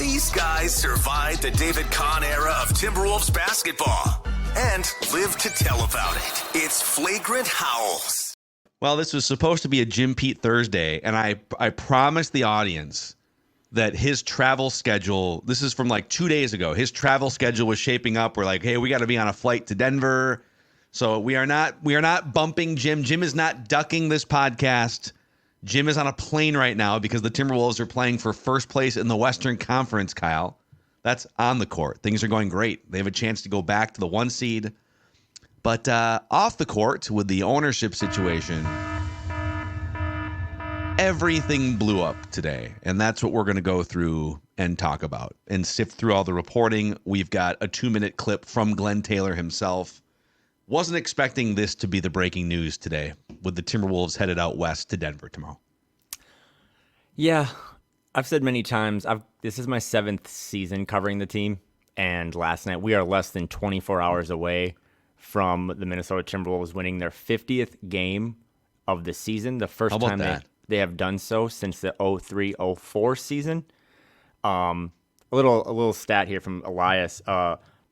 These guys survived the David Kahn era of Timberwolves basketball and live to tell about it. It's Flagrant Howls. Well, this was supposed to be a Jim Pete Thursday, and I promised the audience that his travel schedule, this is from like 2 days ago, his travel schedule was shaping up. We're like, hey, we got to be on a flight to Denver. So we are not bumping Jim. Jim is not ducking this podcast. Jim is on a plane right now because the Timberwolves are playing for first place in the Western Conference, Kyle. That's on the court. Things are going great. They have a chance to go back to the 1 seed. But off the court with the ownership situation, everything blew up today. And that's what we're going to go through and talk about and sift through all the reporting. We've got a 2-minute clip from Glen Taylor himself. Wasn't expecting this to be the breaking news today with the Timberwolves headed out west to Denver tomorrow. Yeah, I've said many times, this is my 7th season covering the team. And last night, we are less than 24 hours away from the Minnesota Timberwolves winning their 50th game of the season. The first time they have done so since the 03-04 season. A little stat here from Elias.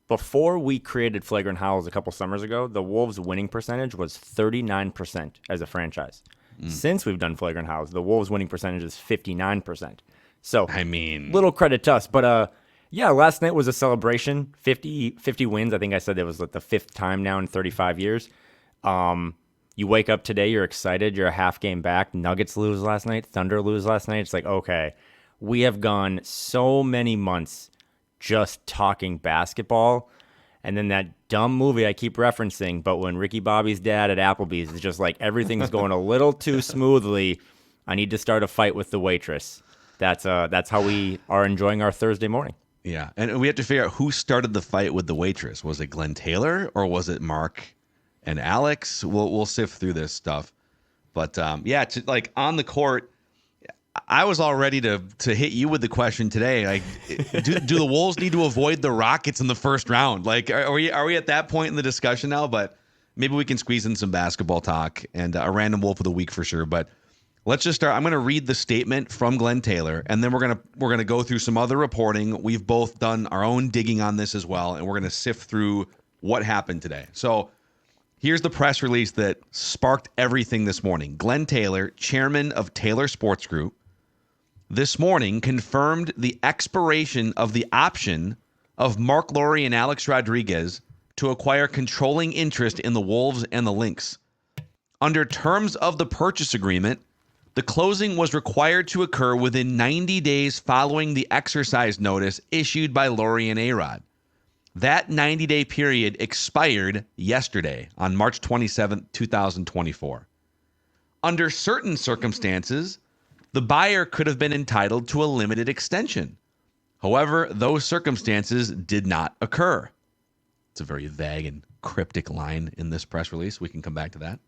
Before we created Flagrant Howls a couple summers ago, the Wolves' winning percentage was 39% as a franchise. Since we've done Flagrant Howls, the Wolves' winning percentage is 59%. So, I mean, little credit to us. But, yeah, last night was a celebration. 50 wins. I think I said it was like the 5th time now in 35 years. You wake up today, you're excited. You're a half game back. Nuggets lose last night. Thunder lose last night. It's like, okay, we have gone so many months just talking basketball, and then that dumb movie I keep referencing, but when Ricky Bobby's dad at Applebee's is just like, everything's going a little too smoothly, I need to start a fight with the waitress. That's how we are enjoying our Thursday morning. Yeah, and we have to figure out who started the fight with the waitress. Was it Glen Taylor or was it Mark and Alex? We'll sift through this stuff. But yeah, like on the court, I was all ready to hit you with the question today. Like, do the Wolves need to avoid the Rockets in the first round? Like, are we at that point in the discussion now? But maybe we can squeeze in some basketball talk and a random Wolf of the week for sure. But let's just start. I'm going to read the statement from Glen Taylor, and then we're gonna go through some other reporting. We've both done our own digging on this as well, and we're gonna sift through what happened today. So here's the press release that sparked everything this morning. Glen Taylor, chairman of Taylor Sports Group, this morning confirmed the expiration of the option of Marc Lore and Alex Rodriguez to acquire controlling interest in the Wolves and the Lynx. Under terms of the purchase agreement, the closing was required to occur within 90 days following the exercise notice issued by Lore and A-Rod. That 90-day period expired yesterday on March 27, 2024. Under certain circumstances, the buyer could have been entitled to a limited extension. However, those circumstances did not occur. It's a very vague and cryptic line in this press release. We can come back to that.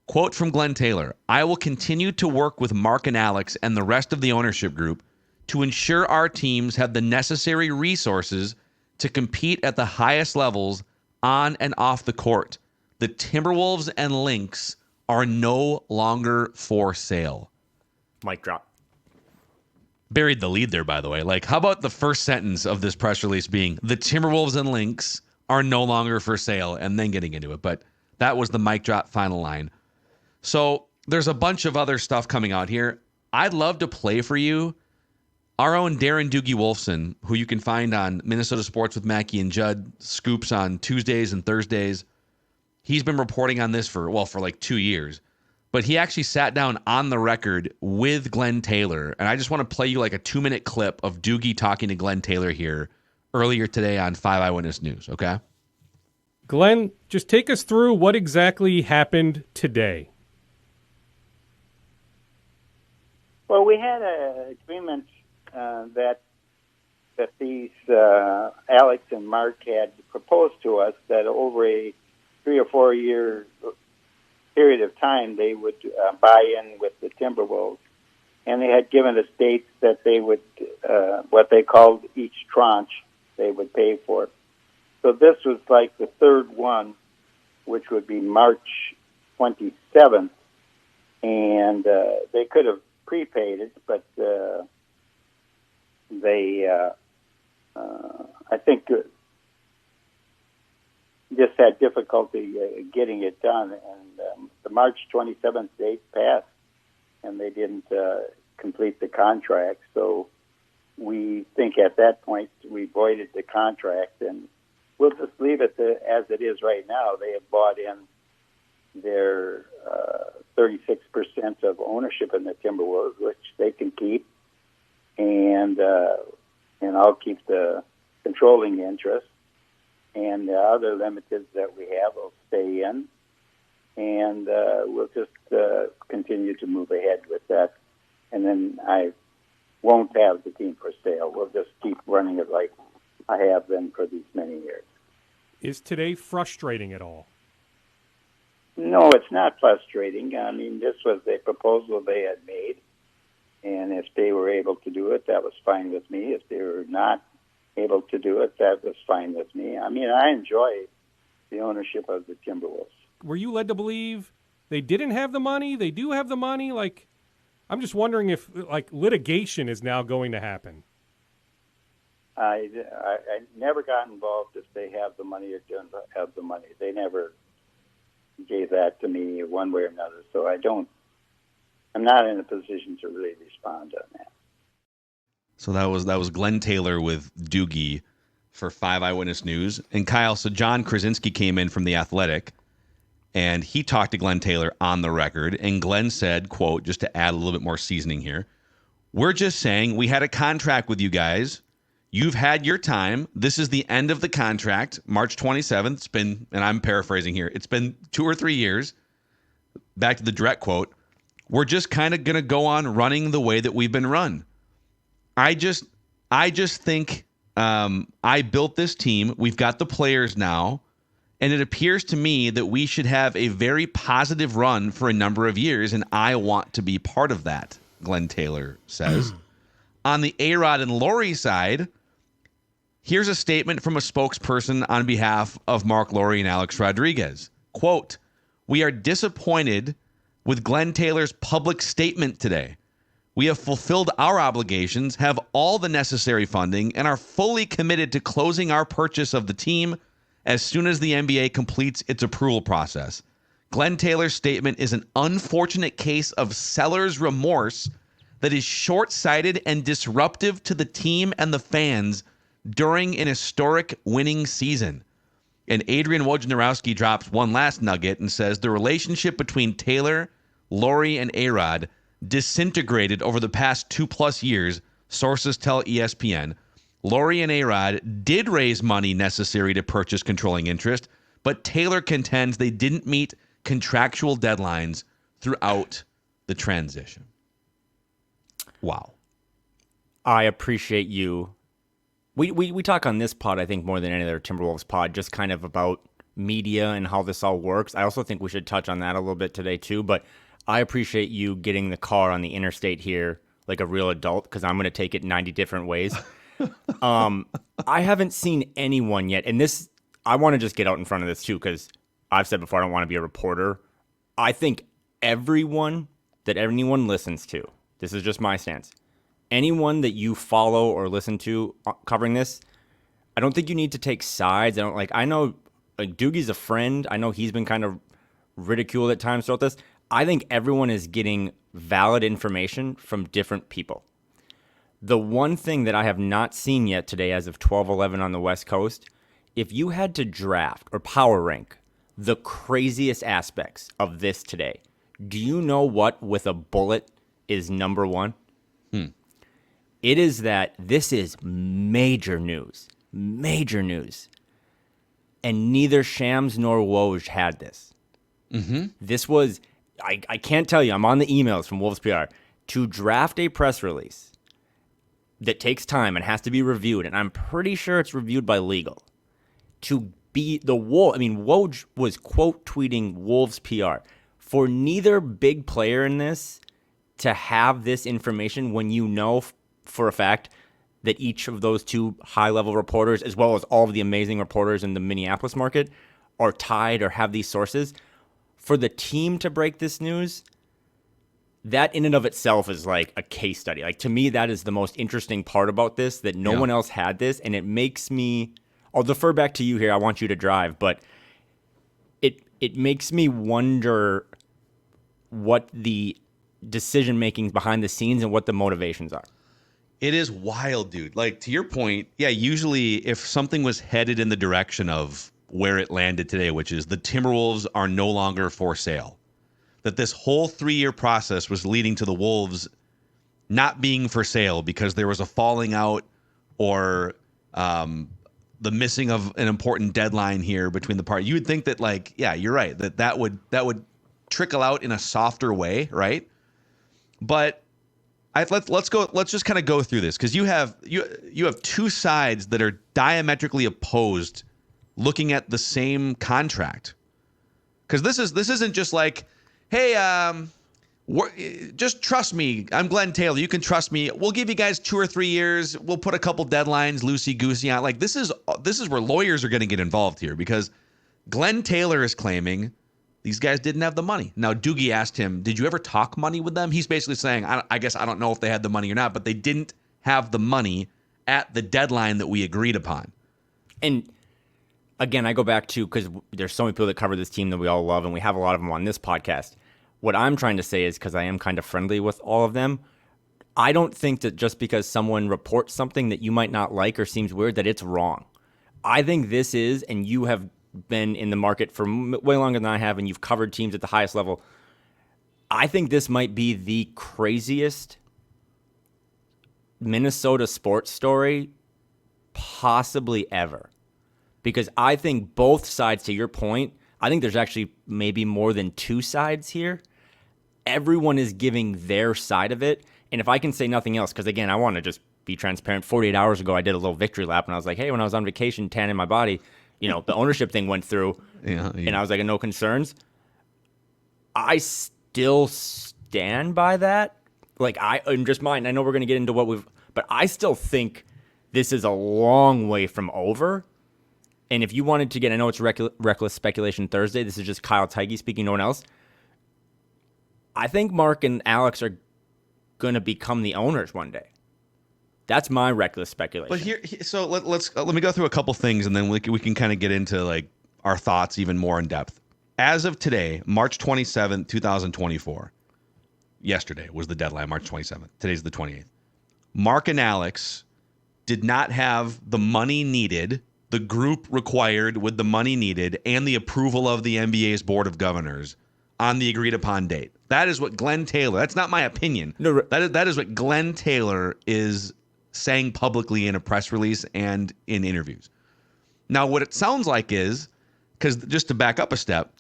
Quote from Glen Taylor, "I will continue to work with Mark and Alex and the rest of the ownership group to ensure our teams have the necessary resources to compete at the highest levels on and off the court. The Timberwolves and Lynx are no longer for sale." Mic drop. Buried the lead there, by the way. Like, how about the first sentence of this press release being, the Timberwolves and Lynx are no longer for sale, and then getting into it. But that was the mic drop final line. So there's a bunch of other stuff coming out here. I'd love to play for you our own Darren Doogie Wolfson, who you can find on Minnesota Sports with Mackey and Judd, scoops on Tuesdays and Thursdays. He's been reporting on this for like 2 years. But he actually sat down on the record with Glen Taylor. And I just want to play you like a 2-minute clip of Doogie talking to Glen Taylor here earlier today on 5 Eyewitness News, okay? Glen, just take us through what exactly happened today. Well, we had an agreement that these Alex and Mark had proposed to us that over a 3 or 4 year period of time they would buy in with the Timberwolves, and they had given us dates that they would what they called each tranche they would pay for. So this was like the third one, which would be March 27th, and they could have prepaid it, but they, I think, just had difficulty getting it done. And the March 27th date passed, and they didn't complete the contract. So we think at that point we voided the contract, and we'll just leave it as it is right now. They have bought in their 36% of ownership in the Timberwolves, which they can keep, and I'll keep the controlling interest, and the other limiteds that we have will stay in, and we'll just continue to move ahead with that. And then I won't have the team for sale. We'll just keep running it like I have been for these many years. Is today frustrating at all? No, it's not frustrating. I mean, this was a proposal they had made, and if they were able to do it, that was fine with me. If they were not able to do it, that was fine with me. I mean, I enjoy the ownership of the Timberwolves. Were you led to believe they didn't have the money? They do have the money? Like, I'm just wondering if, like, litigation is now going to happen. I never got involved if they have the money or don't have the money. They never gave that to me one way or another, so I'm not in a position to really respond on that. So that was Glen Taylor with Doogie for 5 Eyewitness News. And Kyle, so John Krasinski came in from The Athletic, and he talked to Glen Taylor on the record, and Glen said, quote, just to add a little bit more seasoning here, "We're just saying we had a contract with you guys. You've had your time. This is the end of the contract, March 27th. It's been," and I'm paraphrasing here, "it's been 2 or 3 years." Back to the direct quote, "We're just kind of going to go on running the way that we've been run. I just think I built this team. We've got the players now, and it appears to me that we should have a very positive run for a number of years, and I want to be part of that," Glen Taylor says. On the A-Rod and Lore side, here's a statement from a spokesperson on behalf of Marc Lore and Alex Rodriguez. Quote, "We are disappointed with Glen Taylor's public statement today. We have fulfilled our obligations, have all the necessary funding, and are fully committed to closing our purchase of the team as soon as the NBA completes its approval process. Glen Taylor's statement is an unfortunate case of seller's remorse that is short-sighted and disruptive to the team and the fans during an historic winning season." And Adrian Wojnarowski drops one last nugget and says the relationship between Taylor, Lore, and A-Rod disintegrated over the past 2+ years, sources tell ESPN. Lore and A-Rod did raise money necessary to purchase controlling interest, but Taylor contends they didn't meet contractual deadlines throughout the transition. Wow. I appreciate you. We talk on this pod, I think, more than any other Timberwolves pod, just kind of about media and how this all works. I also think we should touch on that a little bit today, too. But I appreciate you getting the car on the interstate here like a real adult, because I'm going to take it 90 different ways. I haven't seen anyone yet. And this, I want to just get out in front of this, too, because I've said before, I don't want to be a reporter. I think everyone that anyone listens to, this is just my stance, anyone that you follow or listen to covering this, I don't think you need to take sides. I know Doogie's a friend. I know he's been kind of ridiculed at times throughout this. I think everyone is getting valid information from different people. The one thing that I have not seen yet today, as of 12:11 on the West Coast, if you had to draft or power rank the craziest aspects of this today, do you know what with a bullet is number one? It is that this is major news. Major news. And neither Shams nor Woj had this. This was, I can't tell you, I'm on the emails from Wolves PR, to draft a press release that takes time and has to be reviewed, and I'm pretty sure it's reviewed by legal, to be the Wolves. I mean, Woj was quote tweeting Wolves PR. For neither big player in this to have this information when you know for a fact that each of those two high-level reporters, as well as all of the amazing reporters in the Minneapolis market, are tied or have these sources, for the team to break this news, that in and of itself is like a case study. Like, to me, that is the most interesting part about this, that no one else had this. And it makes me, I'll defer back to you here. I want you to drive, but it makes me wonder what the decision making behind the scenes and what the motivations are. It is wild, dude. Like, to your point, yeah, usually if something was headed in the direction of where it landed today, which is the Timberwolves are no longer for sale, that this whole 3-year process was leading to the Wolves not being for sale because there was a falling out or the missing of an important deadline here between the parties. You would think that, like, yeah, you're right, that would trickle out in a softer way, right? But let's just kind of go through this, because you have two sides that are diametrically opposed looking at the same contract. Because this isn't just like, hey, just trust me. I'm Glen Taylor. You can trust me. We'll give you guys 2 or 3 years. We'll put a couple deadlines loosey-goosey on. Like, this is where lawyers are going to get involved here, because Glen Taylor is claiming these guys didn't have the money. Now, Doogie asked him, did you ever talk money with them? He's basically saying, I guess I don't know if they had the money or not, but they didn't have the money at the deadline that we agreed upon. And again, I go back to, because there's so many people that cover this team that we all love, and we have a lot of them on this podcast. What I'm trying to say is, because I am kind of friendly with all of them, I don't think that just because someone reports something that you might not like or seems weird, that it's wrong. I think this is, and you have been in the market for way longer than I have, and you've covered teams at the highest level. I think this might be the craziest Minnesota sports story possibly ever. Because I think both sides, to your point, I think there's actually maybe more than 2 sides here. Everyone is giving their side of it. And if I can say nothing else, because again, I want to just be transparent. 48 hours ago, I did a little victory lap, and I was like, hey, when I was on vacation, tanning my body, the ownership thing went through, and I was like, no concerns. I still stand by that. Like, in just mine, I know we're going to get into but I still think this is a long way from over. And if you wanted to get, I know it's reckless speculation Thursday. This is just Kyle Theige speaking, no one else. I think Mark and Alex are going to become the owners one day. That's my reckless speculation. But so let me go through a couple things, and then we can kind of get into like our thoughts even more in depth. As of today, March 27th, 2024, yesterday was the deadline, March 27th. Today's the 28th. Mark and Alex did not have the money needed, the group required with the money needed, and the approval of the NBA's Board of Governors on the agreed upon date. That is what Glen Taylor, that's not my opinion. No, that is what Glen Taylor is saying publicly in a press release and in interviews. Now, what it sounds like is, because just to back up a step,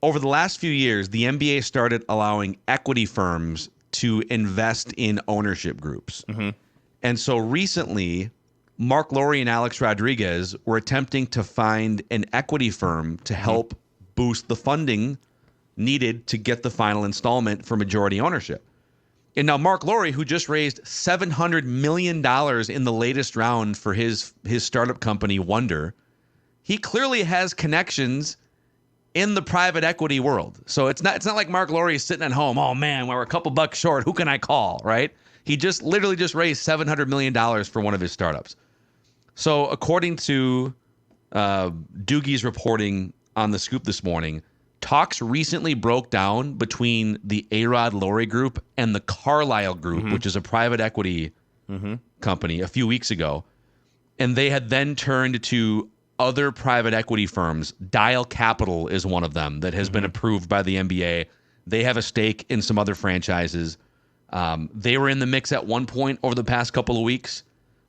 over the last few years, the NBA started allowing equity firms to invest in ownership groups. Mm-hmm. And so recently, Marc Lore and Alex Rodriguez were attempting to find an equity firm to help boost the funding needed to get the final installment for majority ownership. And now Marc Lore, who just raised $700 million in the latest round for his startup company, Wonder, he clearly has connections in the private equity world. So it's not like Marc Lore is sitting at home, oh man, we're a couple bucks short, who can I call, right? He literally just raised $700 million for one of his startups. So according to Doogie's reporting on The Scoop this morning, talks recently broke down between the A-Rod Lore Group and the Carlyle Group, which is a private equity company, a few weeks ago. And they had then turned to other private equity firms. Dial Capital is one of them that has been approved by the NBA. They have a stake in some other franchises. They were in the mix at one point over the past couple of weeks,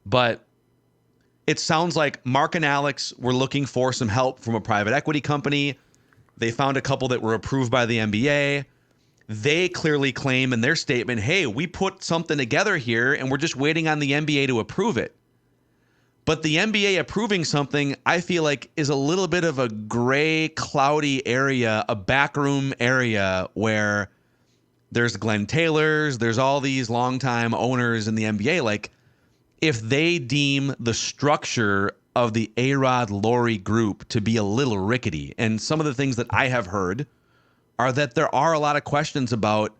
but it sounds like Mark and Alex were looking for some help from a private equity company. They found a couple that were approved by the NBA. They clearly claim in their statement, hey, we put something together here and we're just waiting on the NBA to approve it. But the NBA approving something, I feel like, is a little bit of a gray, cloudy area, a backroom area where there's Glen Taylors, there's all these longtime owners in the NBA. Like, if they deem the structure of the A-Rod Lore Group to be a little rickety, and some of the things that I have heard are that there are a lot of questions about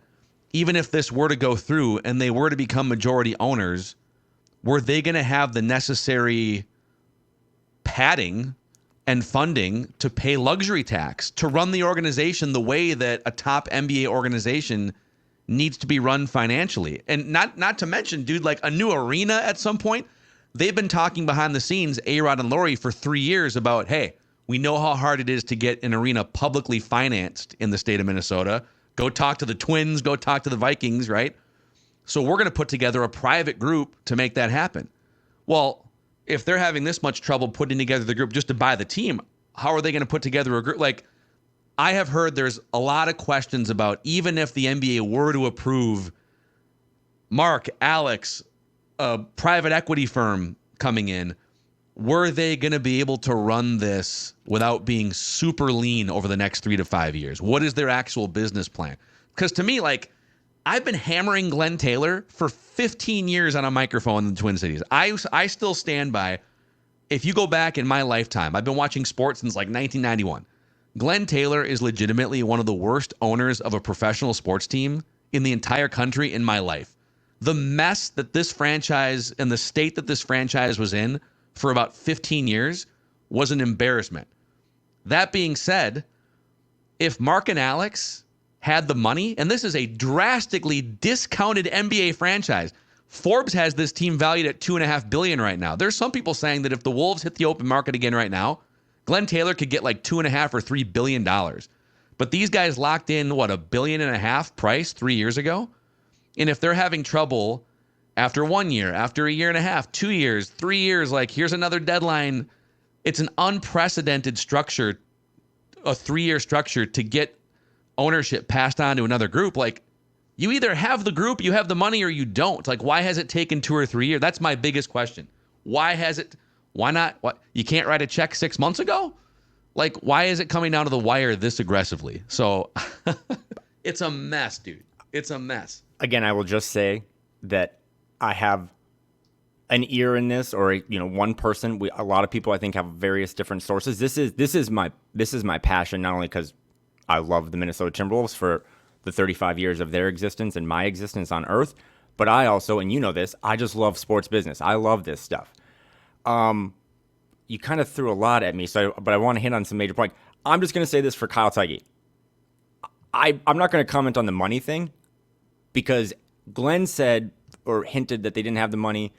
even if this were to go through and they were to become majority owners, were they going to have the necessary padding and funding to pay luxury tax, to run the organization the way that a top NBA organization needs to be run financially? And not to mention, dude, like a new arena at some point. They've been talking behind the scenes, A-Rod and Lore, for 3 years about, hey, we know how hard it is to get an arena publicly financed in the state of Minnesota. Go talk to the Twins, go talk to the Vikings, right? So we're going to put together a private group to make that happen. Well, if they're having this much trouble putting together the group just to buy the team, how are they going to put together a group? Like, I have heard there's a lot of questions about, even if the NBA were to approve Mark, Alex, a private equity firm coming in, were they going to be able to run this without being super lean over the next 3 to 5 years? What is their actual business plan? Because to me, like, I've been hammering Glen Taylor for 15 years on a microphone in the Twin Cities. I still stand by, if you go back in my lifetime, I've been watching sports since like 1991. Glen Taylor is legitimately one of the worst owners of a professional sports team in the entire country in my life. The mess that this franchise and the state that this franchise was in for about 15 years was an embarrassment. That being said, if Mark and Alex had the money, and this is a drastically discounted NBA franchise, Forbes has this team valued at $2.5 billion right now. There's some people saying that if the Wolves hit the open market again right now, Glen Taylor could get like $2.5 or $3 billion. But these guys locked in, what, $1.5 billion price 3 years ago? And if they're having trouble after 1 year, after 1.5 years, 2 years, 3 years, like here's another deadline, it's an unprecedented structure, a 3-year structure to get ownership passed on to another group. Like, you either have the group, you have the money, or you don't. Like, why has it taken 2 or 3 years? That's my biggest question. Why not? What, you can't write a check 6 months ago? Like, why is it coming down to the wire this aggressively? So it's a mess, dude. It's a mess. Again, I will just say that I have an ear in this, or one person. A lot of people, I think, have various different sources. This is my passion, not only because I love the Minnesota Timberwolves for the 35 years of their existence and my existence on Earth, but I also, and you know this, I just love sports business. I love this stuff. You kind of threw a lot at me, but I want to hit on some major points. I'm just going to say this for Kyle Theige. I'm not going to comment on the money thing, because Glenn said or hinted that they didn't have the money.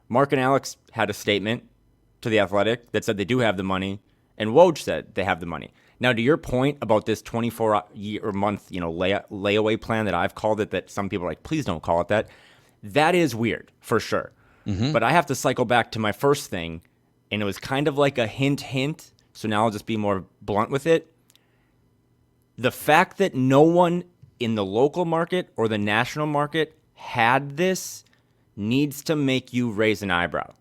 Mark and Alex had a statement to The Athletic that said they do have the money, and Woj said they have the money. Now, to your point about this 24-month layaway plan that I've called it, that some people are like, please don't call it that, that is weird, for sure. Mm-hmm. But I have to cycle back to my first thing, and it was kind of like a hint, so now I'll just be more blunt with it. The fact that no one in the local market or the national market had this needs to make you raise an eyebrow.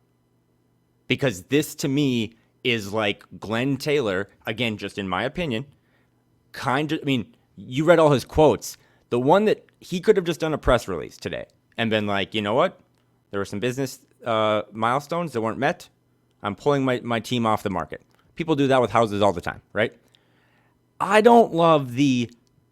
Because this, to me, is like Glen Taylor, again, just in my opinion, you read all his quotes. The one that he could have just done a press release today and been like, you know what? There were some business milestones that weren't met. I'm pulling my team off the market. People do that with houses all the time, right? I don't love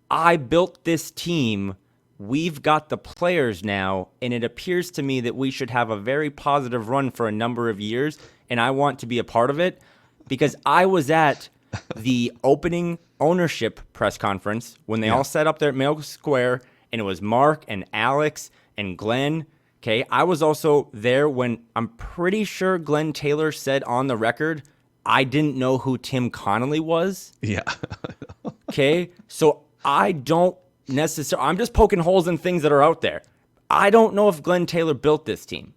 I built this team, we've got the players now, and it appears to me that we should have a very positive run for a number of years, and I want to be a part of it, because I was at the opening ownership press conference when they all set up there at Mayo Square, and it was Mark and Alex and Glenn. Okay, I was also there when I'm pretty sure Glen Taylor said on the record, I didn't know who Tim Connolly was. Yeah. Okay, so I don't necessarily, I'm just poking holes in things that are out there. I don't know if Glen Taylor built this team.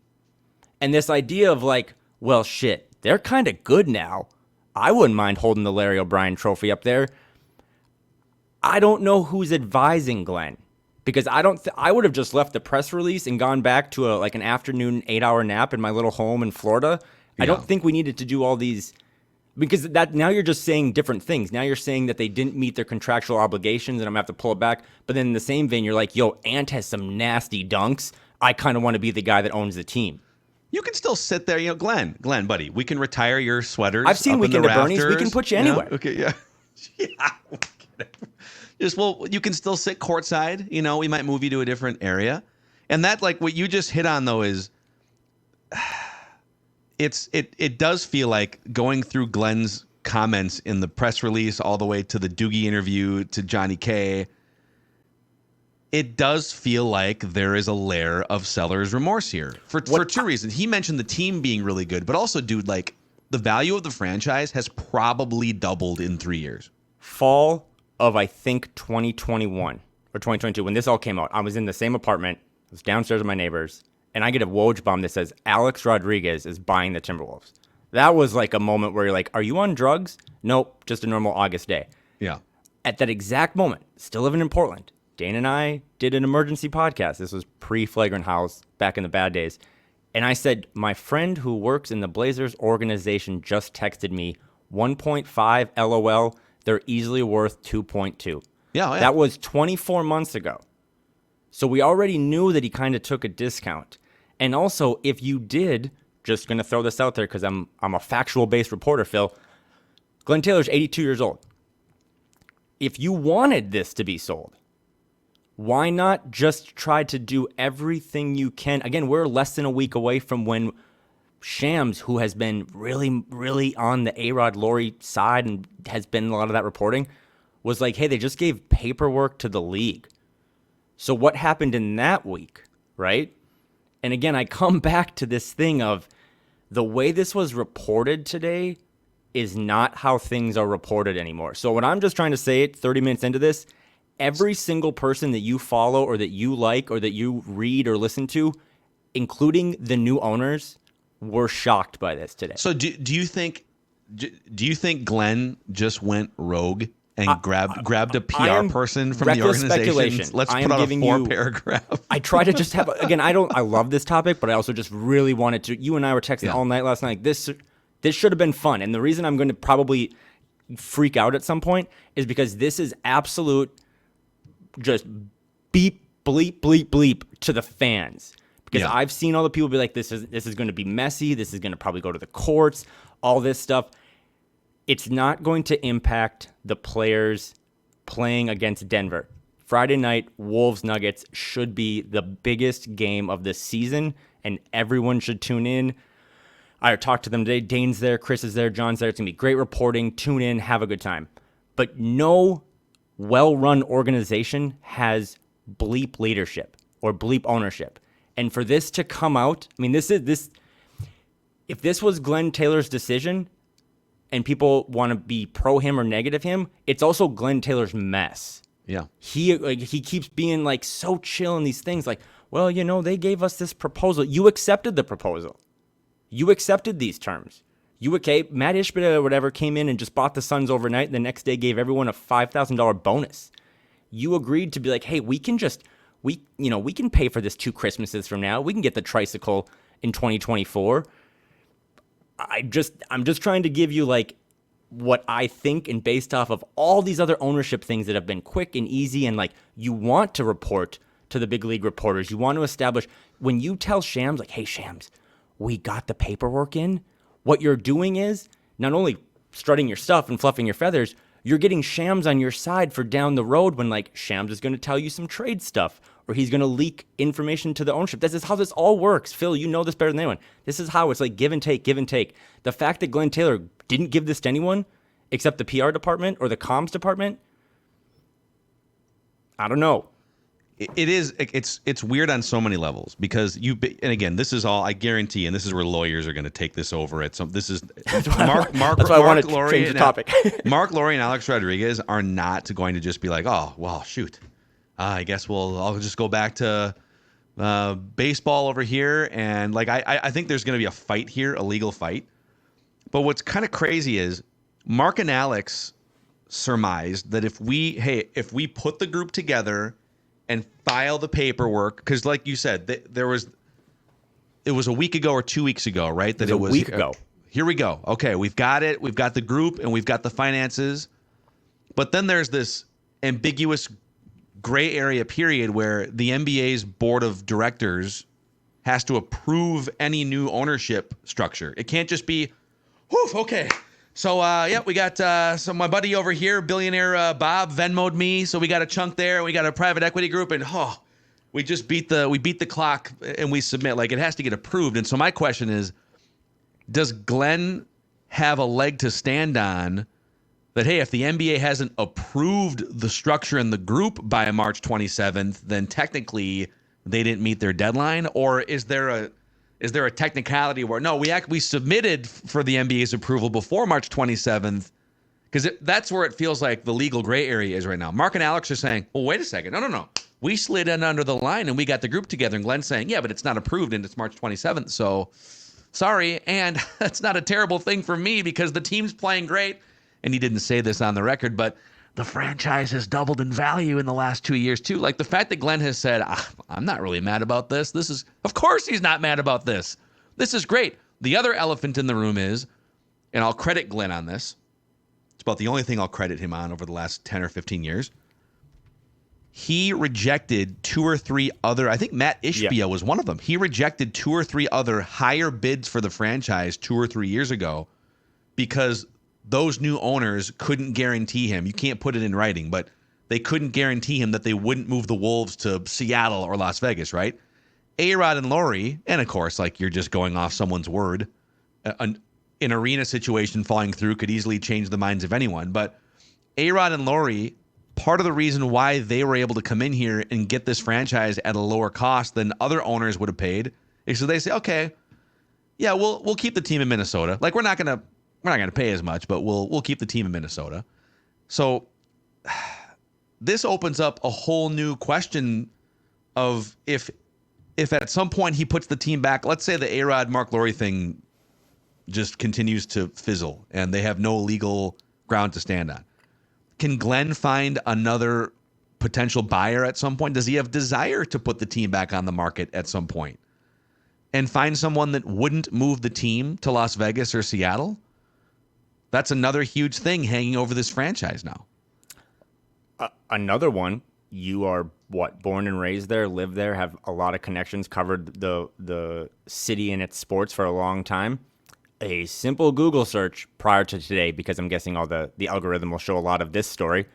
And this idea of like, well, shit, they're kind of good now. I wouldn't mind holding the Larry O'Brien trophy up there. I don't know who's advising Glenn, because I would have just left the press release and gone back to an afternoon 8-hour nap in my little home in Florida. Yeah. I don't think we needed to do all these, because that now you're just saying different things. Now you're saying that they didn't meet their contractual obligations and I'm going to have to pull it back. But then in the same vein, you're like, yo, Ant has some nasty dunks. I kind of want to be the guy that owns the team. You can still sit there, Glenn, buddy, we can retire your sweaters. I've seen Weekend at Bernie's. We can put you anywhere. Okay, yeah. Yeah. Just, well, you can still sit courtside. You know, we might move you to a different area. And that, like, what you just hit on, though, is it does feel like going through Glen's comments in the press release all the way to the Doogie interview to Johnny K. It does feel like there is a layer of seller's remorse here for two reasons. He mentioned the team being really good, but also, dude, like, the value of the franchise has probably doubled in 3 years. Fall of, I think, 2021 or 2022, when this all came out, I was in the same apartment. I was downstairs with my neighbors, and I get a Woj bomb that says Alex Rodriguez is buying the Timberwolves. That was like a moment where you're like, are you on drugs? Nope, just a normal August day. Yeah. At that exact moment, still living in Portland, Dane and I did an emergency podcast. This was pre-Flagrant House, back in the bad days. And I said, my friend who works in the Blazers organization just texted me 1.5 LOL. They're easily worth 2.2. Yeah. That was 24 months ago. So we already knew that he kind of took a discount. And also, if you did, just going to throw this out there because I'm a factual-based reporter, Phil, Glen Taylor's 82 years old. If you wanted this to be sold, why not just try to do everything you can? Again, we're less than a week away from when Shams, who has been really, really on the A-Rod Lore side and has been in a lot of that reporting, was like, hey, they just gave paperwork to the league. So what happened in that week, right? And again, I come back to this thing of the way this was reported today is not how things are reported anymore. So what I'm just trying to say, 30 minutes into this, every single person that you follow or that you like or that you read or listen to, including the new owners, were shocked by this today. So do you think Glen just went rogue and grabbed a PR person from the organization? Let's put out a 4-paragraph. I try to just have, again, I love this topic, but I also just really wanted to, you and I were texting all night last night. This should have been fun. And the reason I'm going to probably freak out at some point is because this is absolute just beep, bleep, bleep, bleep to the fans. Because I've seen all the people be like, this is going to be messy. This is going to probably go to the courts, all this stuff. It's not going to impact the players playing against Denver. Friday night, Wolves-Nuggets should be the biggest game of the season, and everyone should tune in. I talked to them today. Dane's there, Chris is there, John's there. It's going to be great reporting. Tune in, have a good time. But no well-run organization has bleep leadership or bleep ownership. And for this to come out, I mean, if this was Glen Taylor's decision and people want to be pro him or negative him, it's also Glen Taylor's mess. Yeah. He keeps being like so chill in these things like, well, you know, they gave us this proposal. You accepted the proposal. You accepted these terms. Matt Ishbia or whatever came in and just bought the Suns overnight and the next day gave everyone a $5,000 bonus. You agreed to be like, hey, we can pay for this 2 Christmases from now. We can get the tricycle in 2024. I'm just trying to give you like what I think, and based off of all these other ownership things that have been quick and easy, and like you want to report to the big league reporters. You want to establish, when you tell Shams like, hey Shams, we got the paperwork in, what you're doing is not only strutting your stuff and fluffing your feathers, you're getting Shams on your side for down the road when like Shams is going to tell you some trade stuff or he's going to leak information to the ownership. This is how this all works. Phil, you know this better than anyone. This is how it's like give and take, give and take. The fact that Glen Taylor didn't give this to anyone except the PR department or the comms department, I don't know. It's weird on so many levels because and again, this is all, I guarantee, and this is where lawyers are going to take this over at some. This is Marc Lore change the topic. Marc Lore and Alex Rodriguez are not going to just be like, oh well, shoot, I guess I'll just go back to baseball over here, and like I think there's going to be a fight here, a legal fight. But what's kind of crazy is Marc and Alex surmised that if we put the group together and file the paperwork, because like you said, it was a week ago or 2 weeks ago, right? That it was a week ago. Here we go. Okay, we've got it. We've got the group and we've got the finances. But then there's this ambiguous gray area period where the NBA's board of directors has to approve any new ownership structure. It can't just be, whew, okay, So, yeah, we got so my buddy over here, billionaire Bob, Venmo'd me. So we got a chunk there. We got a private equity group, and we just beat the clock, and we submit. Like, it has to get approved. And so my question is, does Glenn have a leg to stand on that, hey, if the NBA hasn't approved the structure in the group by March 27th, then technically they didn't meet their deadline? Or is there a technicality where, no, we submitted for the NBA's approval before March 27th? Because that's where it feels like the legal gray area is right now. Mark and Alex are saying, well, wait a second. No. We slid in under the line and we got the group together. And Glenn's saying, yeah, but it's not approved and it's March 27th. So sorry. And that's not a terrible thing for me because the team's playing great. And he didn't say this on the record, but the franchise has doubled in value in the last 2 years too. Like the fact that Glenn has said, I'm not really mad about this. Of course he's not mad about this. This is great. The other elephant in the room is, and I'll credit Glenn on this, it's about the only thing I'll credit him on over the last 10 or 15 years. He rejected 2 or 3 other, I think Matt Ishbia was one of them. He rejected 2 or 3 other higher bids for the franchise 2 or 3 years ago because those new owners couldn't guarantee him. You can't put it in writing, but they couldn't guarantee him that they wouldn't move the Wolves to Seattle or Las Vegas, right? A-Rod and Lore, and of course, like you're just going off someone's word. An arena situation falling through could easily change the minds of anyone. But A-Rod and Lore, part of the reason why they were able to come in here and get this franchise at a lower cost than other owners would have paid is so they say, okay, yeah, we'll keep the team in Minnesota. Like we're not gonna pay as much, but we'll keep the team in Minnesota. So this opens up a whole new question of if at some point he puts the team back, let's say the A-Rod Marc Lore thing just continues to fizzle and they have no legal ground to stand on. Can Glenn find another potential buyer at some point? Does he have desire to put the team back on the market at some point and find someone that wouldn't move the team to Las Vegas or Seattle? That's another huge thing hanging over this franchise now. Another one, you are born and raised there, live there, have a lot of connections, covered the city and its sports for a long time. A simple Google search prior to today, because I'm guessing all the algorithm will show a lot of this story.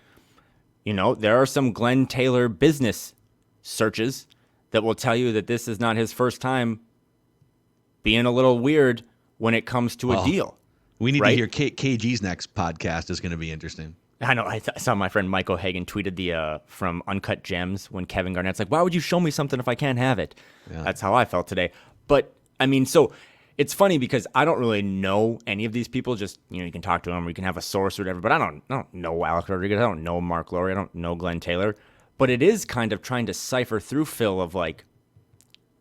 You know, there are some Glen Taylor business searches that will tell you that this is not his first time being a little weird when it comes to a deal. We need to hear KG's next podcast is going to be interesting. I know. I saw my friend Michael Hagan tweeted from Uncut Gems when Kevin Garnett's like, why would you show me something if I can't have it? Yeah. That's how I felt today. But, I mean, so it's funny because I don't really know any of these people. Just, you can talk to them or you can have a source or whatever. But I don't know Alex Rodriguez. I don't know Marc Lore. I don't know Glen Taylor. But it is kind of trying to cipher through, Phil, of like,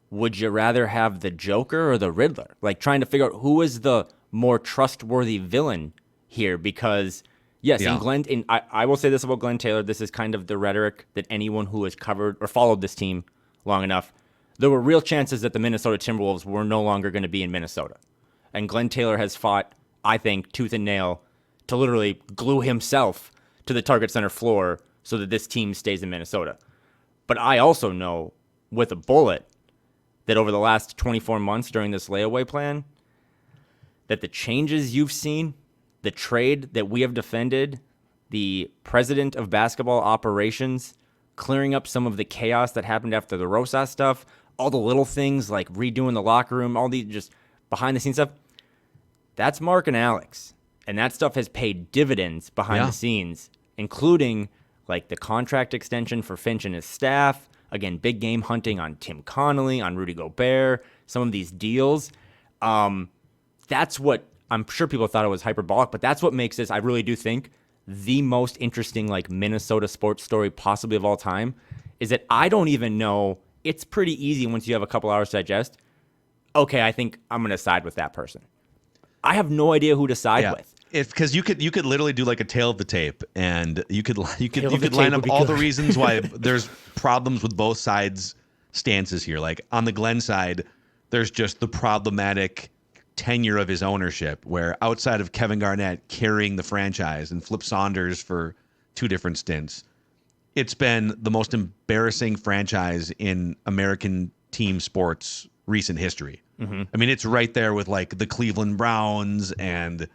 would you rather have the Joker or the Riddler? Like trying to figure out who is the more trustworthy villain here, because yes, I will say this about Glen Taylor. This is kind of the rhetoric that anyone who has covered or followed this team long enough, there were real chances that the Minnesota Timberwolves were no longer going to be in Minnesota. And Glen Taylor has fought, I think, tooth and nail to literally glue himself to the Target Center floor so that this team stays in Minnesota. But I also know with a bullet that over the last 24 months during this layaway plan, that the changes you've seen, the trade that we have defended, the president of basketball operations, clearing up some of the chaos that happened after the Rosas stuff, all the little things like redoing the locker room, all the just behind-the-scenes stuff, that's Mark and Alex. And that stuff has paid dividends behind the scenes, including like the contract extension for Finch and his staff, again, big game hunting on Tim Connolly, on Rudy Gobert, some of these deals. That's what, I'm sure people thought it was hyperbolic, but that's what makes this, I really do think, the most interesting like Minnesota sports story possibly of all time, is that I don't even know, it's pretty easy once you have a couple hours to digest, okay, I think I'm going to side with that person. I have no idea who to side with. Because you could literally do like a tail of the tape, and you could line up all the reasons why there's problems with both sides' stances here. Like on the Glenn side, there's just the problematic tenure of his ownership, where outside of Kevin Garnett carrying the franchise and Flip Saunders for 2 different stints, it's been the most embarrassing franchise in American team sports recent history. Mm-hmm. I mean, it's right there with like the Cleveland Browns and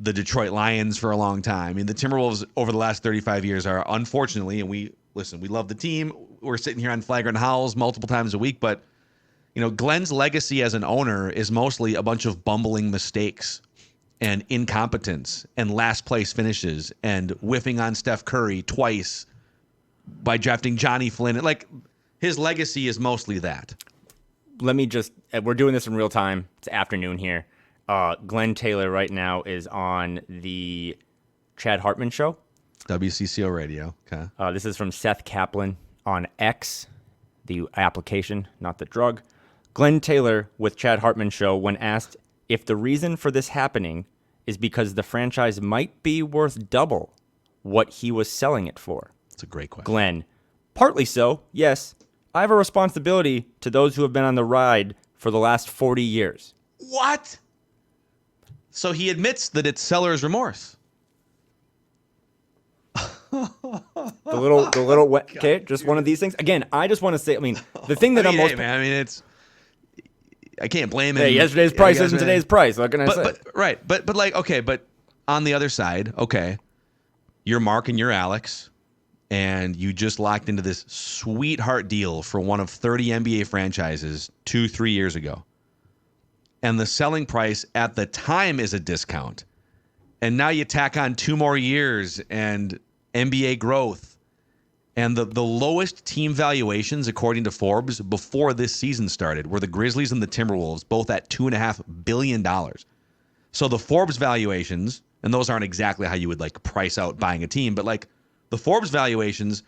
the Detroit Lions for a long time. I mean, the Timberwolves over the last 35 years are, unfortunately, and we love the team. We're sitting here on Flagrant Howls multiple times a week, but Glen's legacy as an owner is mostly a bunch of bumbling mistakes and incompetence and last place finishes and whiffing on Steph Curry twice by drafting Johnny Flynn. Like, his legacy is mostly that. Let me just, we're doing this in real time. It's afternoon here. Glen Taylor right now is on the Chad Hartman show. WCCO radio. Okay. This is from Seth Kaplan on X, the application, not the drug. Glen Taylor with Chad Hartman show when asked if the reason for this happening is because the franchise might be worth double what he was selling it for. That's a great question. Glen, partly so, yes. I have a responsibility to those who have been on the ride for the last 40 years. What? So he admits that it's seller's remorse. The little okay, just one of these things. Again, I just want to say, the thing that I'm most... man, I can't blame him. Hey, yesterday's price isn't today's price. What can I say? But on the other side, okay, you're Mark and you're Alex, and you just locked into this sweetheart deal for one of 30 NBA franchises 2-3 years ago. And the selling price at the time is a discount. And now you tack on 2 more years and NBA growth. And the lowest team valuations, according to Forbes, before this season started were the Grizzlies and the Timberwolves, both at $2.5 billion. So the Forbes valuations, and those aren't exactly how you would price out buying a team, but the Forbes valuations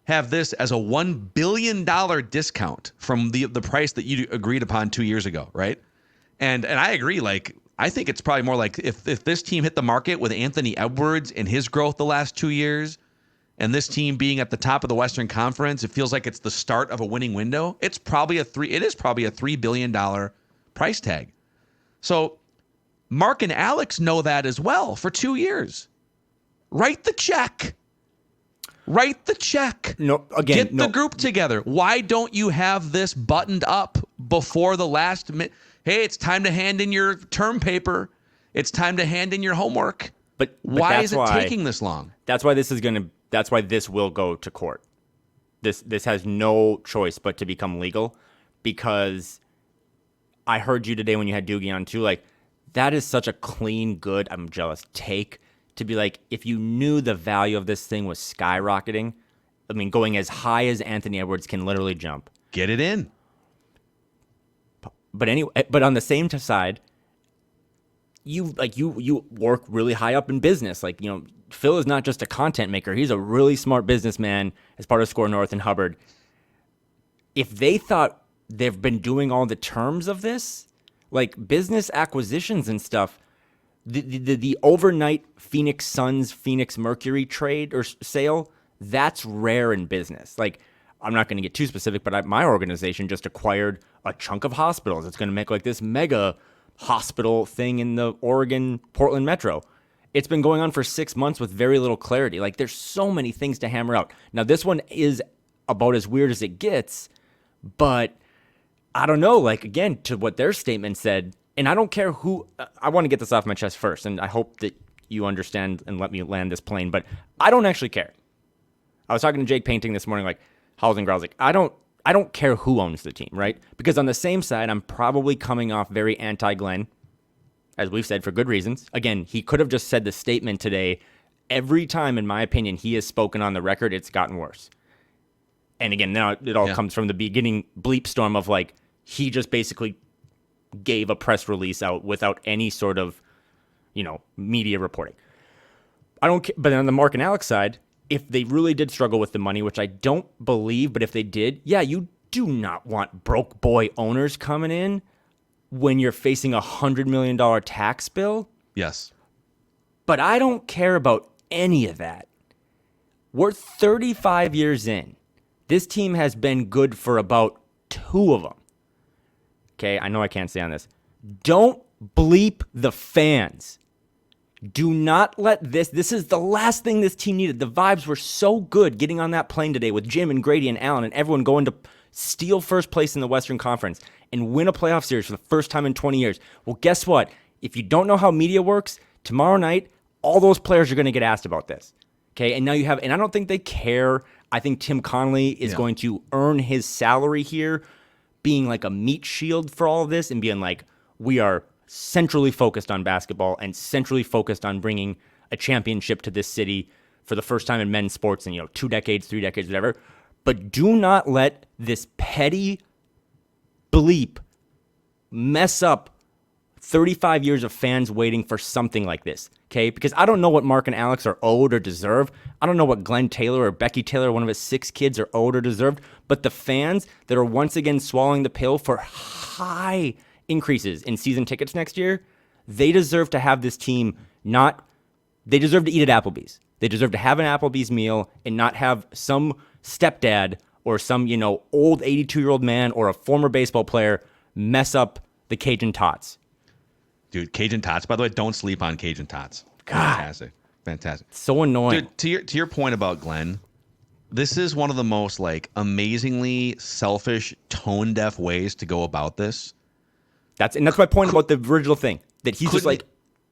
have this as a $1 billion discount from the price that you agreed upon 2 years ago, right? And I agree. I think it's probably more if this team hit the market with Anthony Edwards and his growth the last 2 years, and this team being at the top of the Western Conference, it feels like it's the start of a winning window. It is probably a $3 billion price tag. So Mark and Alex know that as well for 2 years. Write the check. No, again, Get the group together. Why don't you have this buttoned up before the last minute? Hey, it's time to hand in your term paper. It's time to hand in your homework. But why is it taking this long? That's why this will go to court. This has no choice but to become legal, because I heard you today when you had Doogie on too. That is such a clean, good, I'm jealous take to be if you knew the value of this thing was skyrocketing, going as high as Anthony Edwards can literally jump. Get it in. But anyway, but on the same side, you work really high up in business. Phil is not just a content maker; he's a really smart businessman as part of SKOR North and Hubbard. If they thought they've been doing all the terms of this, business acquisitions and stuff, the overnight Phoenix Suns Phoenix Mercury trade or sale, that's rare in business. I'm not going to get too specific, but my organization just acquired a chunk of hospitals. It's going to make this mega hospital thing in the Oregon Portland metro. It's been going on for 6 months with very little clarity. There's so many things to hammer out. Now, this one is about as weird as it gets, but I don't know. Again, to what their statement said, and I don't care who, I want to get this off my chest first, and I hope that you understand and let me land this plane, but I don't actually care. I was talking to Jake Painting this morning, Howls and Growls, I don't care who owns the team, right? Because on the same side, I'm probably coming off very anti-Glen, as we've said, for good reasons. Again, he could have just said the statement today. Every time, in my opinion, he has spoken on the record, it's gotten worse. And again, now it all comes from the beginning bleep storm of he just basically gave a press release out without any sort of, media reporting. I don't care. But on the Mark and Alex side, if they really did struggle with the money, which I don't believe, but if they did, you do not want broke boy owners coming in when you're facing $100 million tax bill. Yes. But I don't care about any of that. We're 35 years in. This team has been good for about 2 of them. Okay, I know I can't say on this. Don't bleep the fans. Do not let this is the last thing this team needed. The vibes were so good getting on that plane today with Jim and Grady and Allen and everyone going to steal first place in the Western Conference and win a playoff series for the first time in 20 years. Well, guess what? If you don't know how media works, Tomorrow night, all those players are going to get asked about this. Okay, and now you have, and I don't think they care. I think Tim Connolly is going to earn his salary here, being like a meat shield for all of this and being like, we are centrally focused on basketball and centrally focused on bringing a championship to this city for the first time in men's sports in, 2 decades, 3 decades, whatever. But do not let this petty bleep mess up 35 years of fans waiting for something like this, okay? Because I don't know what Mark and Alex are owed or deserve. I don't know what Glen Taylor or Becky Taylor, one of his 6 kids, are owed or deserved. But the fans that are once again swallowing the pill for high increases in season tickets next year, they deserve to have this team they deserve to eat at Applebee's. They deserve to have an Applebee's meal and not have some stepdad or some, old 82-year-old man or a former baseball player mess up the Cajun Tots. Dude, Cajun Tots, by the way, don't sleep on Cajun Tots. God. Fantastic. So annoying. Dude, to your point about Glenn, this is one of the most amazingly selfish, tone-deaf ways to go about this. That's my point about the original thing, that he's just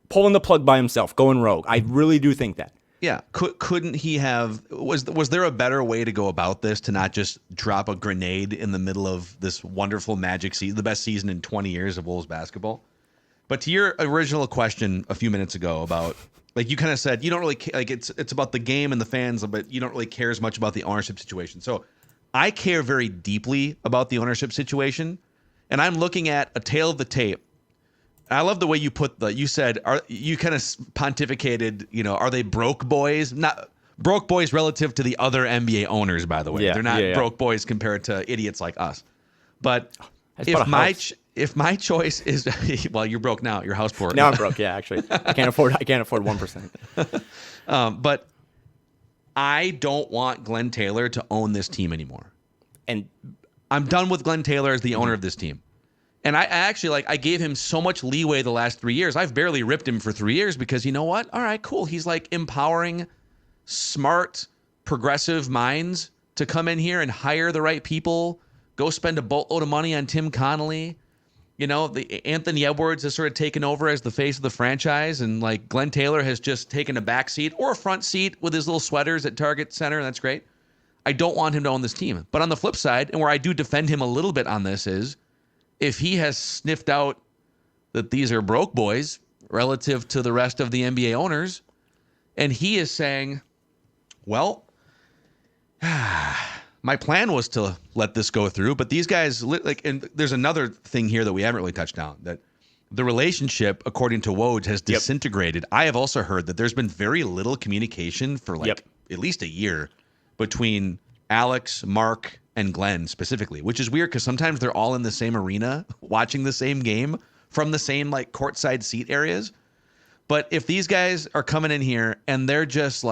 pulling the plug by himself, going rogue. I really do think that. Yeah, couldn't he have? Was there a better way to go about this, to not just drop a grenade in the middle of this wonderful Magic season, the best season in 20 years of Wolves basketball? But to your original question a few minutes ago about, you kind of said you don't really it's about the game and the fans, but you don't really care as much about the ownership situation. So I care very deeply about the ownership situation, and I'm looking at a tale of the tape. I love the way you you said, you kind of pontificated, are they broke boys? Not broke boys relative to the other NBA owners, by the way. They're not broke boys compared to idiots like us. But if my choice is, well, you're broke now, you're house poor. Now I'm broke, yeah, actually. I can't afford 1%. But I don't want Glen Taylor to own this team anymore. And I'm done with Glen Taylor as the owner of this team. And I actually, I gave him so much leeway the last 3 years. I've barely ripped him for 3 years because you know what? All right, cool. He's empowering smart, progressive minds to come in here and hire the right people, go spend a boatload of money on Tim Connolly. The Anthony Edwards has sort of taken over as the face of the franchise, and Glen Taylor has just taken a back seat or a front seat with his little sweaters at Target Center, and that's great. I don't want him to own this team. But on the flip side, and where I do defend him a little bit on this is, if he has sniffed out that these are broke boys relative to the rest of the NBA owners, and he is saying, well, my plan was to let this go through, but these guys, and there's another thing here that we haven't really touched on, that the relationship, according to Woj, has disintegrated. I have also heard that there's been very little communication for at least a year between Alex, Mark, and Glenn specifically, which is weird because sometimes they're all in the same arena watching the same game from the same courtside seat areas. But if these guys are coming in here and they're just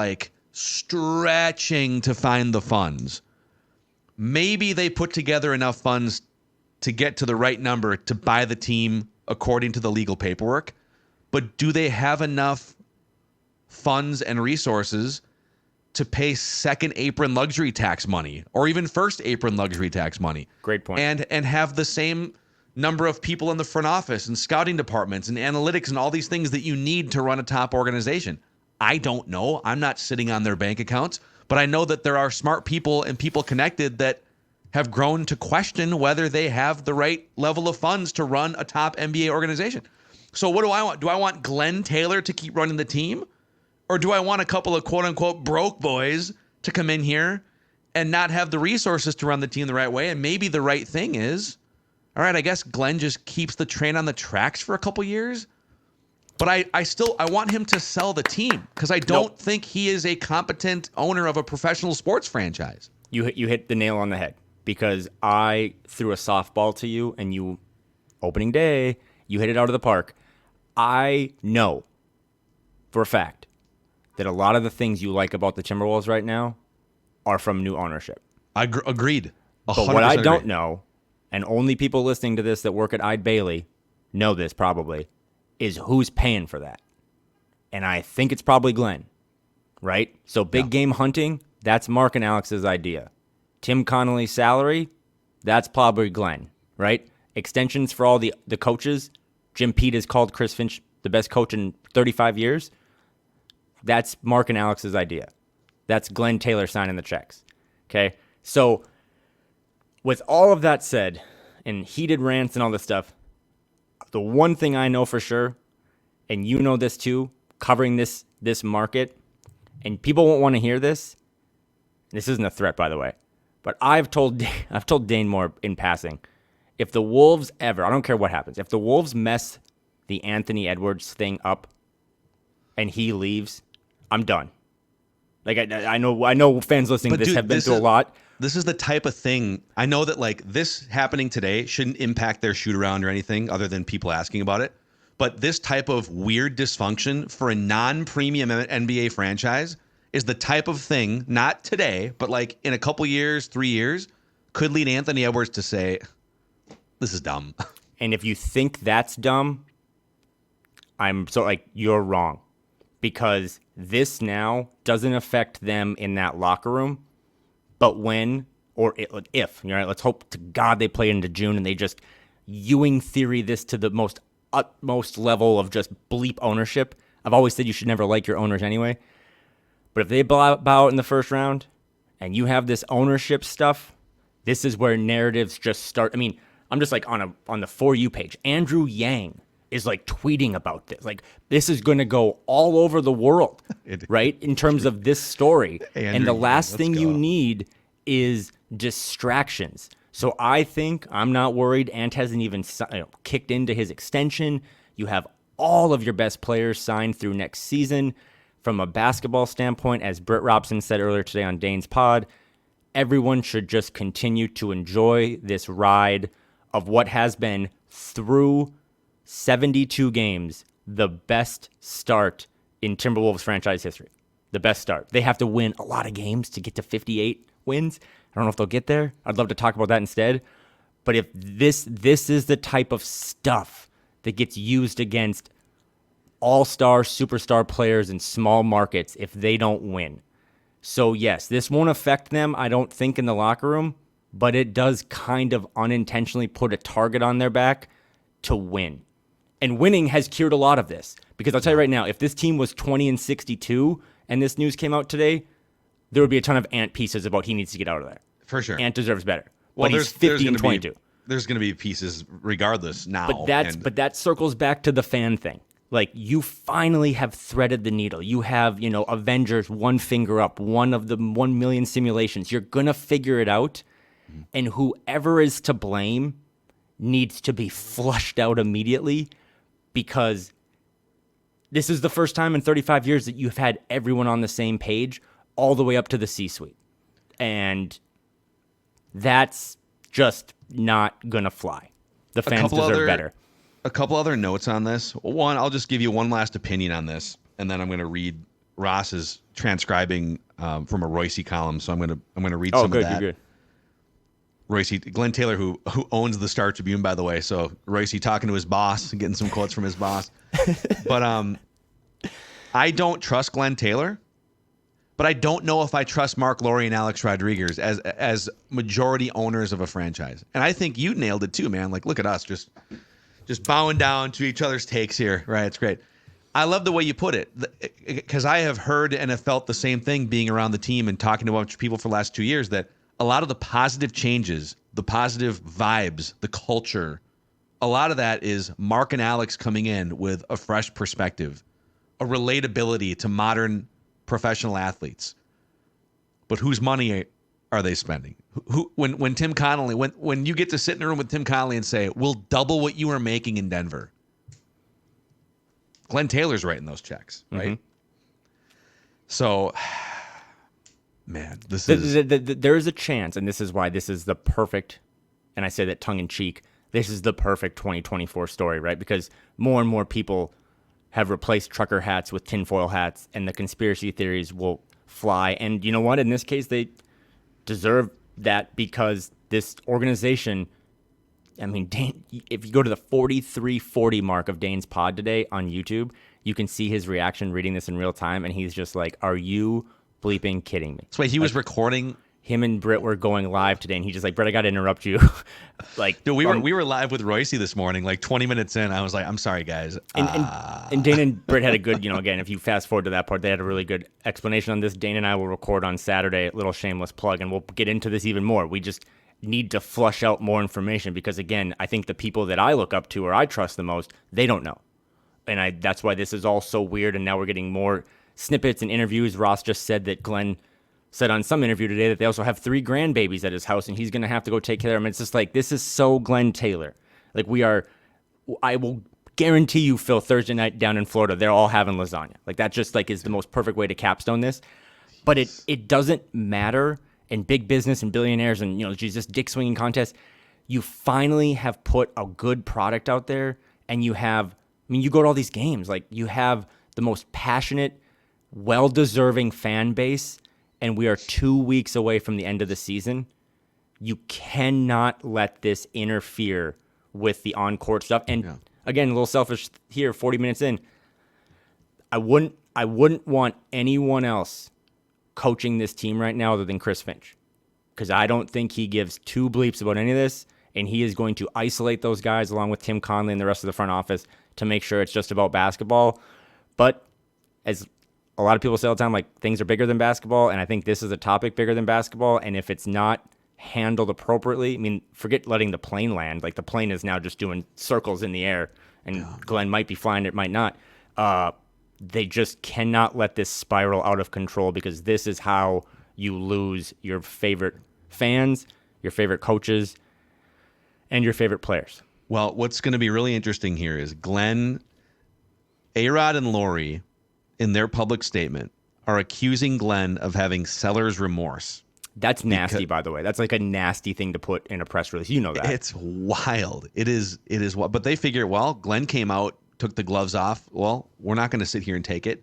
stretching to find the funds, maybe they put together enough funds to get to the right number to buy the team according to the legal paperwork. But do they have enough funds and resources to pay second apron luxury tax money or even first apron luxury tax money? Great point. And have the same number of people in the front office and scouting departments and analytics and all these things that you need to run a top organization? I don't know. I'm not sitting on their bank accounts, but I know that there are smart people and people connected that have grown to question whether they have the right level of funds to run a top NBA organization. So what do I want? Do I want Glen Taylor to keep running the team? Or do I want a couple of quote-unquote broke boys to come in here and not have the resources to run the team the right way? And maybe the right thing is, all right, I guess Glenn just keeps the train on the tracks for a couple years. But I want him to sell the team because I don't think he is a competent owner of a professional sports franchise. You hit the nail on the head because I threw a softball to you and you, opening day, you hit it out of the park. I know for a fact that a lot of the things you like about the Timberwolves right now are from new ownership. Agreed. But what I don't know, and only people listening to this that work at Eide Bailey know this probably, is who's paying for that. And I think it's probably Glenn, right? So big game hunting, that's Mark and Alex's idea. Tim Connolly's salary, that's probably Glenn, right? Extensions for all the coaches, Jim Pete has called Chris Finch the best coach in 35 years, that's Mark and Alex's idea. That's Glen Taylor signing the checks. Okay? So, with all of that said, and heated rants and all this stuff, the one thing I know for sure, and you know this too, covering this market, and people won't want to hear this. This isn't a threat, by the way, but I've told Dane Moore in passing, if the Wolves ever, I don't care what happens, if the Wolves mess the Anthony Edwards thing up and he leaves, I'm done. Like I know fans listening to this have been through a lot. This is the type of thing, I know that like this happening today shouldn't impact their shoot around or anything other than people asking about it. But this type of weird dysfunction for a non-premium NBA franchise is the type of thing, not today, but like in a couple years, 3 years, could lead Anthony Edwards to say, this is dumb. And if you think that's dumb, you're wrong. Because this now doesn't affect them in that locker room. But when, or if, let's hope to God they play into June and they just Ewing theory this to the utmost level of just bleep ownership. I've always said you should never like your owners anyway. But if they bow out in the first round and you have this ownership stuff, this is where narratives just start. I mean, I'm just like on the For You page. Andrew Yang is like tweeting about this. Like, this is going to go all over the world, right? In terms of this story. And the last thing you need is distractions. So I think I'm not worried. Ant hasn't even kicked into his extension. You have all of your best players signed through next season. From a basketball standpoint, as Britt Robson said earlier today on Dane's pod, everyone should just continue to enjoy this ride of what has been through 72 games, the best start in Timberwolves franchise history. The best start. They have to win a lot of games to get to 58 wins. I don't know if they'll get there. I'd love to talk about that instead. But if this is the type of stuff that gets used against all-star, superstar players in small markets if they don't win. So yes, this won't affect them, I don't think, in the locker room, but it does kind of unintentionally put a target on their back to win. And winning has cured a lot of this. Because I'll tell you right now, if this team was 20-62 and this news came out today, there would be a ton of Ant pieces about he needs to get out of there. For sure. Ant deserves better. Well, but he's 50-22. There's going to be pieces regardless now. But that circles back to the fan thing. Like, you finally have threaded the needle. You have, Avengers, one finger up, one of the 1 million simulations. You're going to figure it out. And whoever is to blame needs to be flushed out immediately, because this is the first time in 35 years that you've had everyone on the same page all the way up to the C-suite. And that's just not going to fly. The fans deserve better. A couple other notes on this. One, I'll just give you one last opinion on this, and then I'm going to read Ross's transcribing from a Royce column. So I'm going to read some of that. Good. Royce, Glen Taylor, who owns the Star Tribune, by the way. So Royce talking to his boss, getting some quotes from his boss. But I don't trust Glen Taylor, but I don't know if I trust Marc Lore and Alex Rodriguez as majority owners of a franchise. And I think you nailed it too, man. Like, look at us, just bowing down to each other's takes here. Right, it's great. I love the way you put it, because I have heard and have felt the same thing being around the team and talking to a bunch of people for the last 2 years, that a lot of the positive changes, the positive vibes, the culture, a lot of that is Mark and Alex coming in with a fresh perspective, a relatability to modern professional athletes. But whose money are they spending? When Tim Connolly, when you get to sit in a room with Tim Connolly and say, we'll double what you were making in Denver. Glen Taylor's writing those checks, right? Mm-hmm. So, man, there is a chance, and this is why this is the perfect, and I say that tongue in cheek, this is the perfect 2024 story, right? Because more and more people have replaced trucker hats with tinfoil hats, and the conspiracy theories will fly. And you know what? In this case, they deserve that, because this organization, I mean, Dane, if you go to the 4340 mark of Dane's pod today on YouTube, you can see his reaction reading this in real time, and he's just like, are you bleeping kidding me? That's why he was recording him and Britt were going live today, and he's just like, Britt, I got to interrupt you. Like, Dude, we were live with Royce this morning, like 20 minutes in. I was like, I'm sorry, guys. And Dana and Britt had a good, again, if you fast forward to that part, they had a really good explanation on this. Dana and I will record on Saturday, little shameless plug, and we'll get into this even more. We just need to flush out more information because, again, I think the people that I look up to or I trust the most, they don't know. And that's why this is all so weird, and now we're getting more snippets and interviews. Ross just said that Glenn said on some interview today that they also have 3 grandbabies at his house, and he's going to have to go take care of them. It's just like, this is so Glen Taylor. Like, I will guarantee you, Phil, Thursday night down in Florida, they're all having lasagna. Like, that just like is the most perfect way to capstone this. But it doesn't matter in big business and billionaires and, just dick swinging contests. You finally have put a good product out there, and you go to all these games, like you have the most passionate, well-deserving fan base, and we are 2 weeks away from the end of the season. You cannot let this interfere with the on-court stuff. And again, a little selfish here, 40 minutes in, I wouldn't want anyone else coaching this team right now other than Chris Finch, because I don't think he gives 2 bleeps about any of this, and he is going to isolate those guys along with Tim Conley and the rest of the front office to make sure it's just about basketball. But as a lot of people say all the time, like, things are bigger than basketball, and I think this is a topic bigger than basketball, and if it's not handled appropriately, forget letting the plane land. Like, the plane is now just doing circles in the air, and Glenn might be flying it, might not. They just cannot let this spiral out of control, because this is how you lose your favorite fans, your favorite coaches, and your favorite players. Well, what's going to be really interesting here is Glenn, A-Rod, and Lore, in their public statement, are accusing Glenn of having seller's remorse. That's nasty, by the way. That's like a nasty thing to put in a press release. You know that. It's wild. It is wild. But they figure, well, Glenn came out, took the gloves off. Well, we're not going to sit here and take it.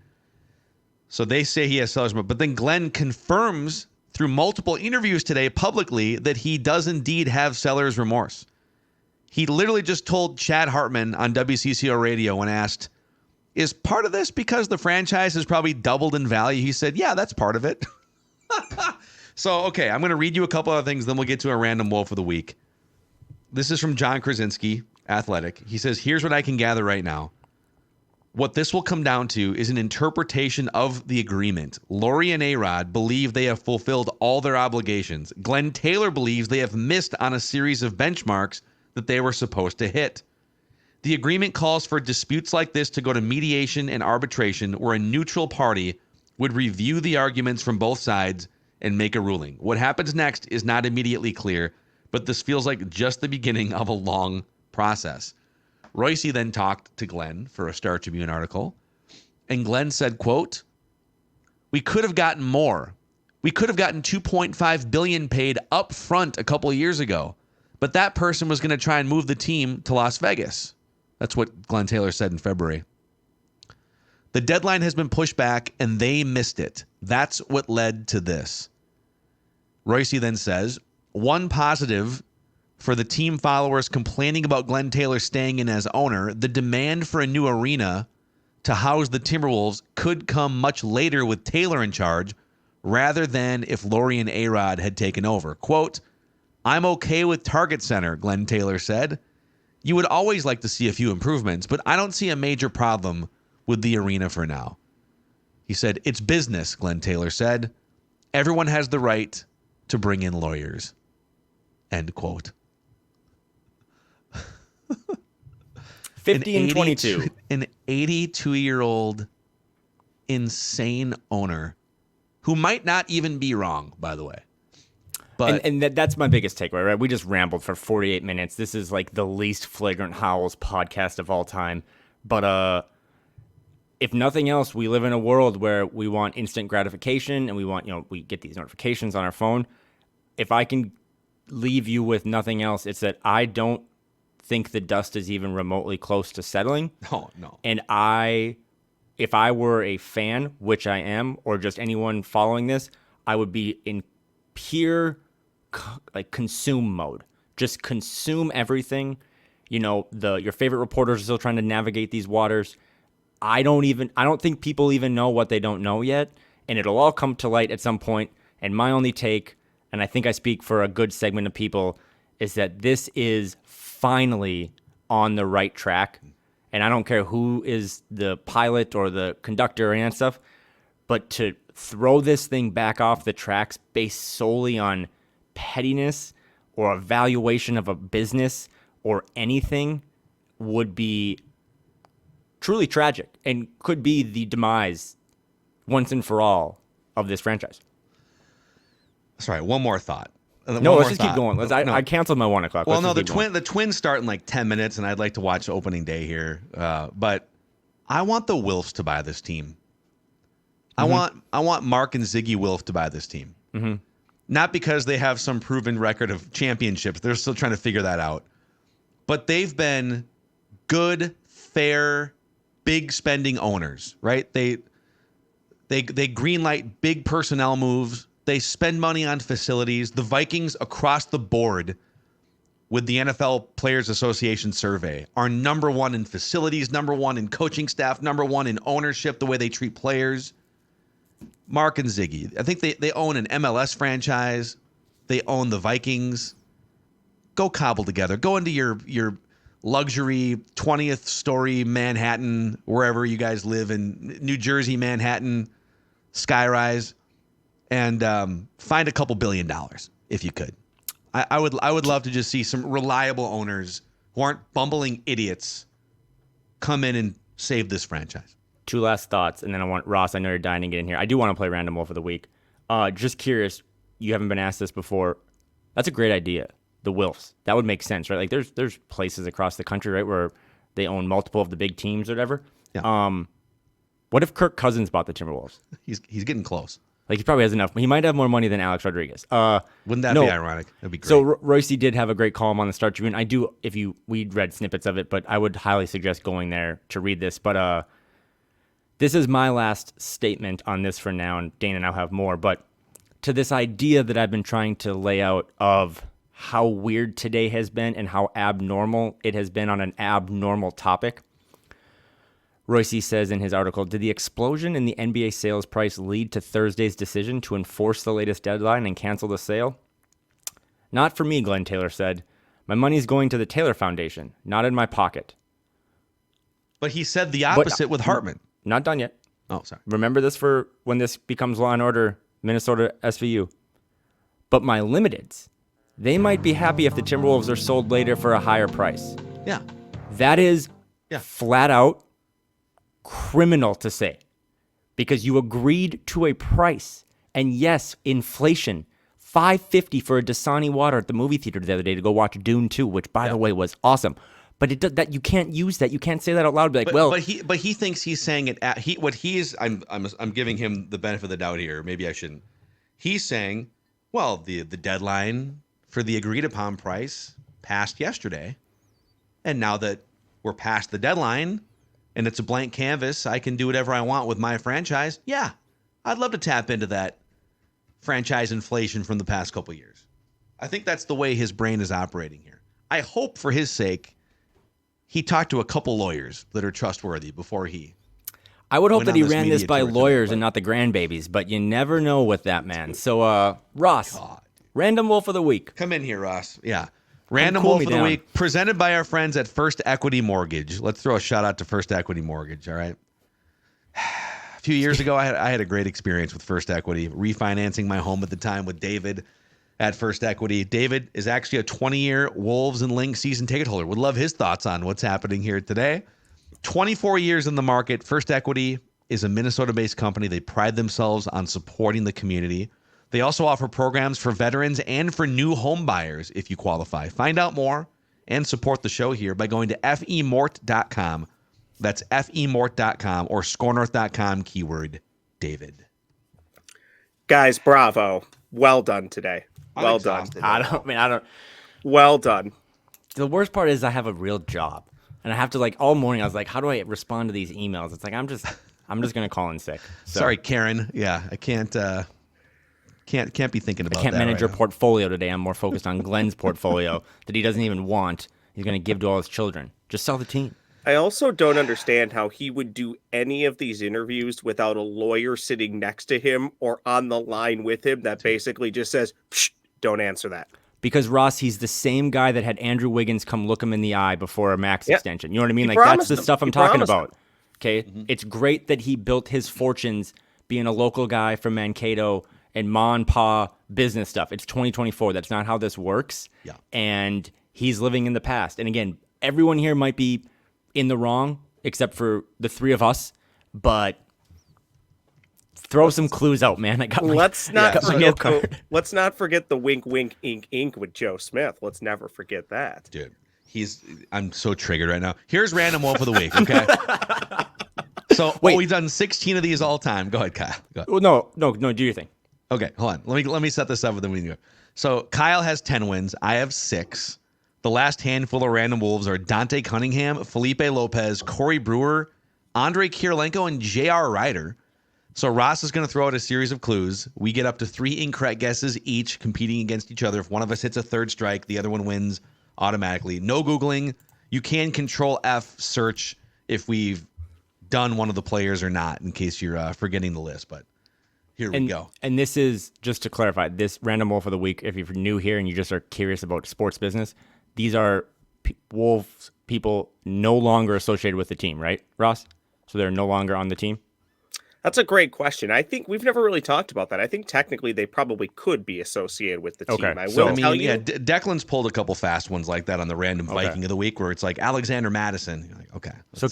So they say he has seller's remorse. But then Glenn confirms through multiple interviews today publicly that he does indeed have seller's remorse. He literally just told Chad Hartman on WCCO radio when asked, is part of this because the franchise has probably doubled in value? He said, yeah, that's part of it. So, okay, I'm going to read you a couple other things, then we'll get to a random wolf of the week. This is from John Krasinski, Athletic. He says, here's what I can gather right now. What this will come down to is an interpretation of the agreement. Lore and A-Rod believe they have fulfilled all their obligations. Glen Taylor believes they have missed on a series of benchmarks that they were supposed to hit. The agreement calls for disputes like this to go to mediation and arbitration, where a neutral party would review the arguments from both sides and make a ruling. What happens next is not immediately clear, but this feels like just the beginning of a long process. Royce then talked to Glenn for a Star Tribune article, and Glenn said, quote, we could have gotten more. We could have gotten $2.5 billion paid up front a couple of years ago, but that person was going to try and move the team to Las Vegas. That's what Glen Taylor said in February. The deadline has been pushed back, and they missed it. That's what led to this. Royce then says, one positive for the team followers complaining about Glen Taylor staying in as owner, the demand for a new arena to house the Timberwolves could come much later with Taylor in charge, rather than if Lore and A-Rod had taken over. Quote, I'm okay with Target Center, Glen Taylor said. You would always like to see a few improvements, but I don't see a major problem with the arena for now. He said, it's business, Glen Taylor said. Everyone has the right to bring in lawyers. End quote. 50 and 22. An 82-year-old insane owner who might not even be wrong, by the way. But and that's my biggest takeaway, right? We just rambled for 48 minutes. This is like the least flagrant Howls podcast of all time. But if nothing else, we live in a world where we want instant gratification, and we want, we get these notifications on our phone. If I can leave you with nothing else, it's that I don't think the dust is even remotely close to settling. No. And if I were a fan, which I am, or just anyone following this, I would be in pure consume mode. Just consume everything. Your favorite reporters are still trying to navigate these waters. I don't think people even know what they don't know yet, and it'll all come to light at some point. And my only take, and I think I speak for a good segment of people, is that this is finally on the right track. And I don't care who is the pilot or the conductor or any of that stuff, but to throw this thing back off the tracks based solely on pettiness or a valuation of a business or anything would be truly tragic and could be the demise once and for all of this franchise. Sorry, one more thought. No, let's just keep going. I canceled my 1 o'clock. Well, no, the Twins start in like 10 minutes, and I'd like to watch opening day here. But I want the Wilfs to buy this team. I want Mark and Ziggy Wilf to buy this team. Mm-hmm. Not because they have some proven record of championships. They're still trying to figure that out. But they've been good, fair, big spending owners, right? They greenlight big personnel moves. They spend money on facilities. The Vikings across the board with the NFL Players Association survey are number one in facilities, number one in coaching staff, number one in ownership, the way they treat players. Mark and Ziggy, I think they own an MLS franchise. They own the Vikings. Go cobble together. Go into your luxury 20th story Manhattan, wherever you guys live in New Jersey, Manhattan, skyrise, and find a couple $1 billion if you could. I would love to just see some reliable owners who aren't bumbling idiots come in and save this franchise. 2 last thoughts, and then I want Ross. I know you're dying to get in here. I do want to play Random Wolf of the Week. Just curious, you haven't been asked this before. That's a great idea. The Wilfs. That would make sense, right? Like there's places across the country, right, where they own multiple of the big teams or whatever. Yeah. What if Kirk Cousins bought the Timberwolves? He's getting close. Like he probably has enough. He might have more money than Alex Rodriguez. Wouldn't that be ironic? That'd be great. So Royce did have a great column on the Star Tribune. We read snippets of it, but I would highly suggest going there to read this. But this is my last statement on this for now, and Dana and I'll have more. But to this idea that I've been trying to lay out of how weird today has been and how abnormal it has been on an abnormal topic, Royce says in his article, did the explosion in the NBA sales price lead to Thursday's decision to enforce the latest deadline and cancel the sale? Not for me, Glen Taylor said. My money's going to the Taylor Foundation, not in my pocket. But he said the opposite with Hartman. Not done yet. Oh, sorry. Remember this for when this becomes Law and Order, Minnesota SVU. But my limiteds, they might be happy if the Timberwolves are sold later for a higher price. Yeah. That is flat out criminal to say, because you agreed to a price. And yes, inflation, $5.50 for a Dasani water at the movie theater the other day to go watch Dune 2, which by the way was awesome. But that you can't use that. You can't say that out loud. Be like, but he thinks he's saying it. I'm giving him the benefit of the doubt here. Maybe I shouldn't. He's saying, well, the deadline for the agreed upon price passed yesterday, and now that we're past the deadline and it's a blank canvas, I can do whatever I want with my franchise. Yeah, I'd love to tap into that franchise inflation from the past couple years. I think that's the way his brain is operating here. I hope for his sake he talked to a couple lawyers that are trustworthy before he. I would hope that he ran this by lawyers and not the grandbabies, but you never know with that man. So, Ross, Random Wolf of the Week. Come in here, Ross. Yeah. Random Wolf of the Week, presented by our friends at First Equity Mortgage. Let's throw a shout out to First Equity Mortgage, all right? A few years ago, I had a great experience with First Equity, refinancing my home at the time with David at First Equity. David is actually a 20-year Wolves and Lynx season ticket holder. Would love his thoughts on what's happening here today. 24 years in the market. First Equity is a Minnesota-based company. They pride themselves on supporting the community. They also offer programs for veterans and for new home buyers if you qualify. Find out more and support the show here by going to femort.com. That's femort.com or scorenorth.com, keyword David. Guys, bravo. Well done today. Well done. Well done. The worst part is I have a real job. And I have to, all morning, I was like, how do I respond to these emails? It's like, I'm just going to call in sick. So, sorry, Karen. Yeah, I can't be thinking about that. I can't manage your portfolio today. I'm more focused on Glenn's portfolio that he doesn't even want. He's going to give to all his children. Just sell the team. I also don't understand how he would do any of these interviews without a lawyer sitting next to him or on the line with him that basically just says, psh, Don't answer that. Because Ross, he's the same guy that had Andrew Wiggins come look him in the eye before a max extension. You know what I mean? He Like, that's promised the him. stuff I'm He talking promised about. him. Okay? It's great that he built his fortunes being a local guy from Mankato and ma and pa business stuff. It's 2024. That's not how this works. Yeah. And he's living in the past. And again, everyone here might be in the wrong, except for the three of us. But throw some clues out, man. I got my, Let's not got my forget note card. let's not forget the wink wink ink ink with Joe Smith. Let's never forget that. Dude, I'm so triggered right now. Here's random wolf of the week, okay? So we've done 16 of these all time. Go ahead, Kyle. Go ahead. Well, no, do your thing. Okay, hold on. Let me set this up and then we can go. So Kyle has 10 wins. I have 6. The last handful of random wolves are Dante Cunningham, Felipe Lopez, Corey Brewer, Andre Kirilenko, and J.R. Ryder. So Ross is going to throw out a series of clues. We get up to 3 incorrect guesses each, competing against each other. If one of us hits a third strike, the other one wins automatically. No Googling. You can Control F search if we've done one of the players or not, in case you're forgetting the list. But here we go. And this is, just to clarify, this random wolf of the week, if you're new here and you just are curious about sports business, these are wolves people no longer associated with the team, right, Ross? So they're no longer on the team? That's a great question. I think we've never really talked about that. I think technically they probably could be associated with the team. Okay. I will tell you. Yeah, Declan's pulled a couple fast ones like that on the random Viking of the week where it's like Alexander Madison. You're like, okay. So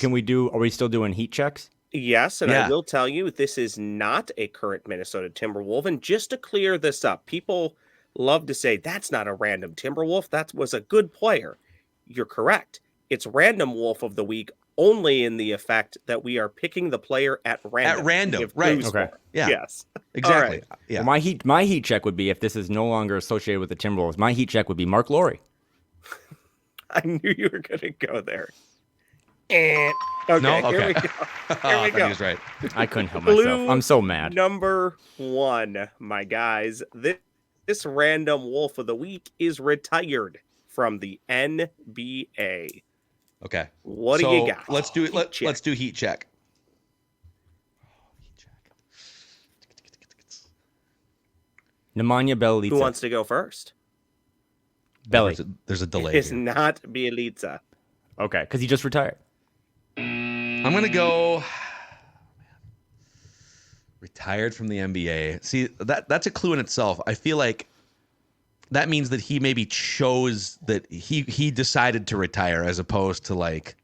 are we still doing heat checks? Yes, and Yeah. I will tell you, this is not a current Minnesota Timberwolf. And just to clear this up, people love to say, that's not a random Timberwolf. That was a good player. You're correct. It's random wolf of the week only in the effect that we are picking the player at random. At random, Give right. clues Okay. for. Yeah. Yes. Exactly. All right. Yeah. Well, my heat check would be, if this is no longer associated with the Timberwolves, my heat check would be Marc Lore. I knew you were going to go there. Okay, No? here Okay. we go. Here I we thought go. he was right. I couldn't help Blue myself. I'm so mad. Number 1, my guys. This random wolf of the week is retired from the NBA. Okay. What do you got? Let's do it. Heat check. Let's do heat check. Nemanja Bjelica. Who wants to go first? Belly. There's a delay It's here. not Bielitsa. Okay, because he just retired. I'm gonna go retired from the NBA. See, that's a clue in itself. I feel like that means that he maybe chose that he decided to retire as opposed to like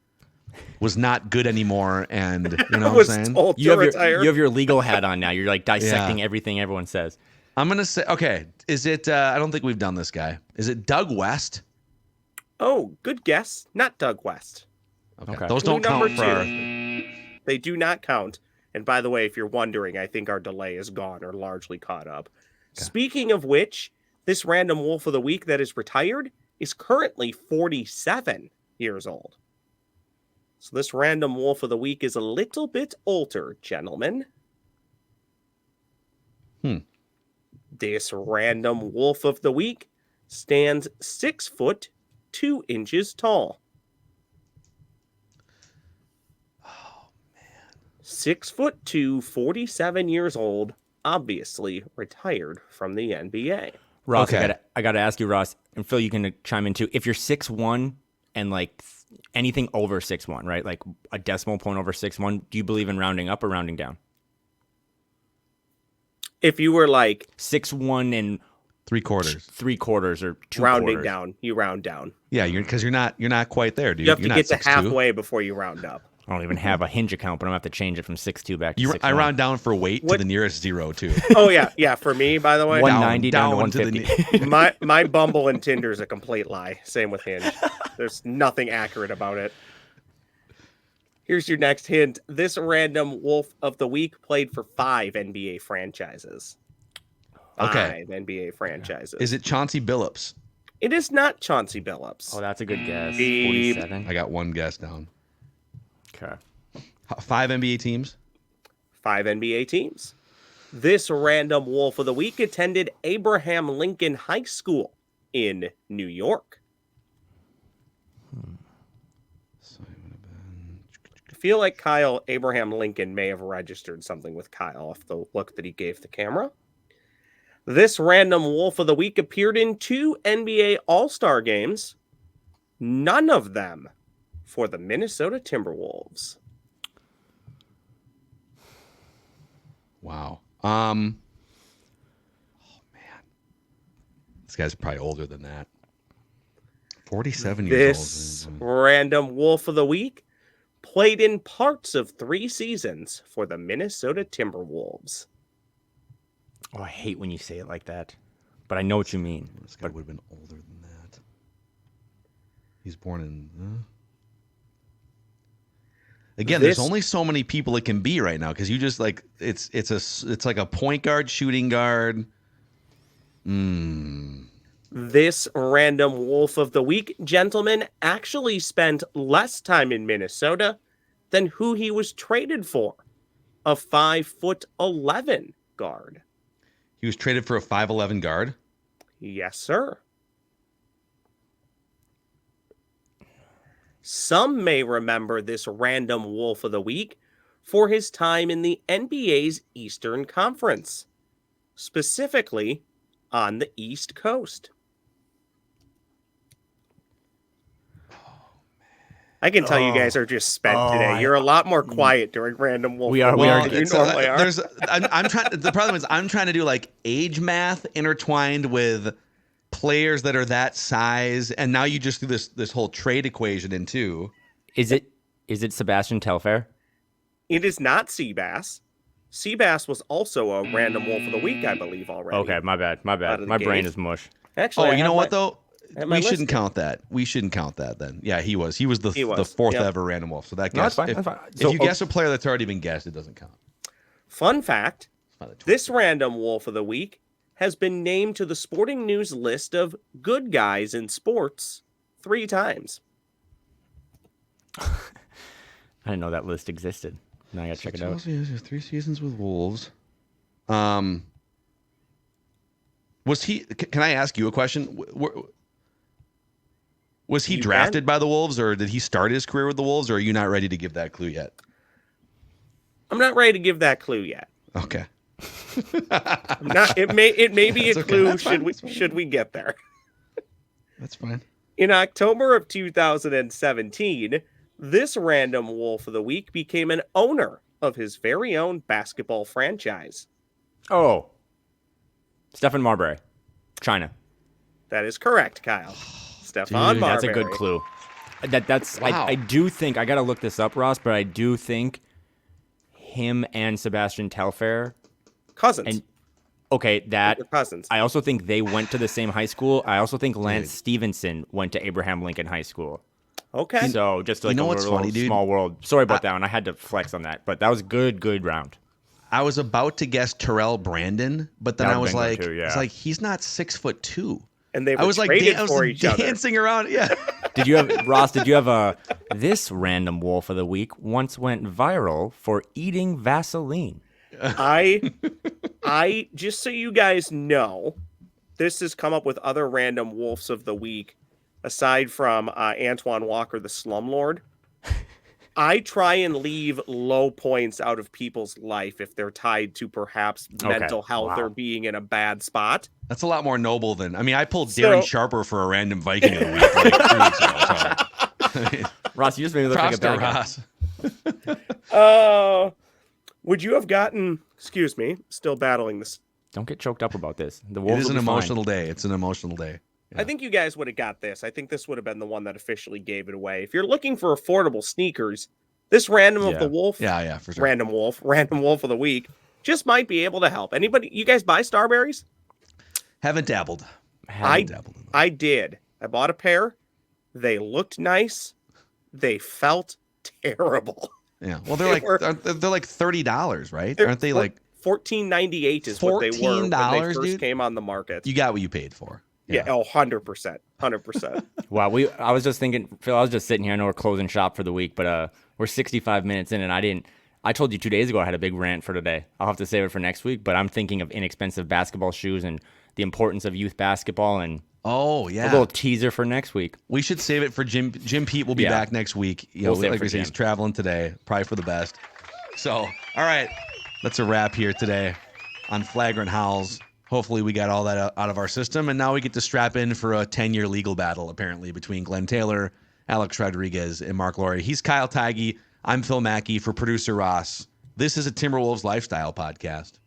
was not good anymore, and you know what I'm was saying? told You to have retire. you have your legal hat on now. You're like dissecting Yeah. everything everyone says. I'm gonna say, okay, is it? I don't think we've done this guy. Is it Doug West? Oh, good guess. Not Doug West. Okay. Those Clue don't count number for our. 2. They do not count. And by the way, if you're wondering, I think our delay is gone or largely caught up. Okay. Speaking of which, this random wolf of the week that is retired is currently 47 years old. So this random wolf of the week is a little bit older, gentlemen. This random wolf of the week stands 6 foot 2 inches tall. 6 foot 2, 47 years old, obviously retired from the NBA. Ross, Okay. I gotta ask you, Ross, and Phil, you can chime in too. If you're 6'1" and like anything over 6'1", right? Like a decimal point over 6'1", do you believe in rounding up or rounding down? If you were like 6'1" and 3/4. 3/4 or 2 rounding quarters. down, you round down. Yeah, you're not quite there, dude. You have you're to not get to 6'2". halfway before you round up. I don't even have a hinge account, but I'm gonna have to change it from 6'2" back to 6'1". I round down for weight to What- the nearest 0 too. Oh yeah. For me, by the way, 190 down to down to the 150. my Bumble and Tinder is a complete lie. Same with Hinge. There's nothing accurate about it. Here's your next hint. This random wolf of the week played for 5 NBA franchises. Okay. 5 NBA franchises. Is it Chauncey Billups? It is not Chauncey Billups. Oh, that's a good guess. Beep. 47. I got one guess down. Okay. 5 NBA teams. 5 NBA teams. This random wolf of the week attended Abraham Lincoln High School in New York. I feel like Abraham Lincoln may have registered something with Kyle off the look that he gave the camera. This random Wolf of the Week appeared in 2 NBA All-Star games, none of them for the Minnesota Timberwolves. Wow. Oh man, this guy's probably older than that. 47 years This old. random Wolf of the Week played in parts of 3 seasons for the Minnesota Timberwolves. Oh, I hate when you say it like that, but I know what you mean. This guy would have been older than that. He's born in. Again, there's only so many people it can be right now because you just like it's like a point guard, shooting guard. This random Wolf of the Week gentleman actually spent less time in Minnesota than who he was traded for, a 5'11" guard. He was traded for a 5'11" guard. Yes, sir. Some may remember this random Wolf of the Week for his time in the NBA's Eastern Conference, specifically on the East Coast. I can tell you guys are just spent today. You're a lot more quiet during random Wolf. We are. Than you normally are. I'm trying. The problem is I'm trying to do like age math intertwined with players that are that size, and now you just do this whole trade equation in two. Is it Sebastian Telfair? It is not Seabass. Seabass was also a random Wolf of the Week, I believe, already. Okay, my bad. My brain is mush. Actually, Oh, you know what though? my We shouldn't list. count that. We shouldn't count that then. Yeah, he was. He was the was, fourth yep. ever random wolf. So that No, guess, that's fine. if, That's fine. if So, you guess a player that's already been guessed, it doesn't count. Fun fact, It's not a twist. this random Wolf of the Week has been named to the Sporting News list of good guys in sports 3 times. I didn't know that list existed. Now I gotta check it out. 3 seasons with Wolves. Was he? Can I ask you a question? Was he You drafted by the Wolves, or did he start his career with the Wolves, or are you not ready to give that clue yet? I'm not ready to give that clue yet. Okay. I'm not. It may be a That's okay. clue. That's fine. Should we get there? That's fine. In October of 2017, this random Wolf of the Week became an owner of his very own basketball franchise. Oh, Stephen Marbury, China. That is correct, Kyle. Stefan Marbury. That's a good clue. That's Wow. I do think I gotta look this up, Ross, but I do think him and Sebastian Telfair. Cousins. And okay, that They're cousins. I also think they went to the same high school. I also think Lance Stevenson went to Abraham Lincoln High School. Okay. So just like You know a what's little funny, dude? small world. Sorry about that one. I had to flex on that, but that was good round. I was about to guess Terrell Brandon, but then That I was would've been like, good too, yeah. it's like he's not 6'2". And they were I was like, traded I was for each other. dancing around. Yeah. Did you have Ross? Did you have a this random Wolf of the Week once went viral for eating Vaseline? I just so you guys know, this has come up with other random Wolves of the Week, aside from Antoine Walker, the slumlord. I try and leave low points out of people's life if they're tied to perhaps mental health or being in a bad spot. That's a lot more noble than, I mean, I pulled So- Darren Sharper for a random Viking of the week like 2 weeks ago. So. Ross, you just made me look like Props a to bad guy. Ross. Would you have gotten, excuse me, still battling this. Don't get choked up about this. The It Wolves is will an be fine. emotional day. It's an emotional day. I think you guys would have got this. I think this would have been the one that officially gave it away. If you're looking for affordable sneakers, this random of the wolf, Yeah, for sure. random wolf of the week, just might be able to help. Anybody, you guys buy Starberries? Haven't dabbled. I dabbled in them. I did. I bought a pair. They looked nice. They felt terrible. Yeah. Well, they're like were- they're like $30, right? Aren't they like $14.98 is what they were when they $14, first dude? came on the market. you got what you paid for? Yeah, 100%. 100%. Wow, I was just thinking, Phil, I was just sitting here. I know we're closing shop for the week, but we're 65 minutes in, and I told you 2 days ago I had a big rant for today. I'll have to save it for next week, but I'm thinking of inexpensive basketball shoes and the importance of youth basketball, and Oh, a yeah. little teaser for next week. We should save it for Jim. Jim Pete will be Yeah. back next week. You know, We'll save it like for we said, he's Jim. traveling today. Probably for the best. So, all right. That's a wrap here today on Flagrant Howls, hopefully we got all that out of our system, and now we get to strap in for a 10-year legal battle, apparently, between Glen Taylor, Alex Rodriguez, and Marc Lore. He's Kyle Theige. I'm Phil Mackey for producer Ross. This is a Timberwolves Lifestyle podcast.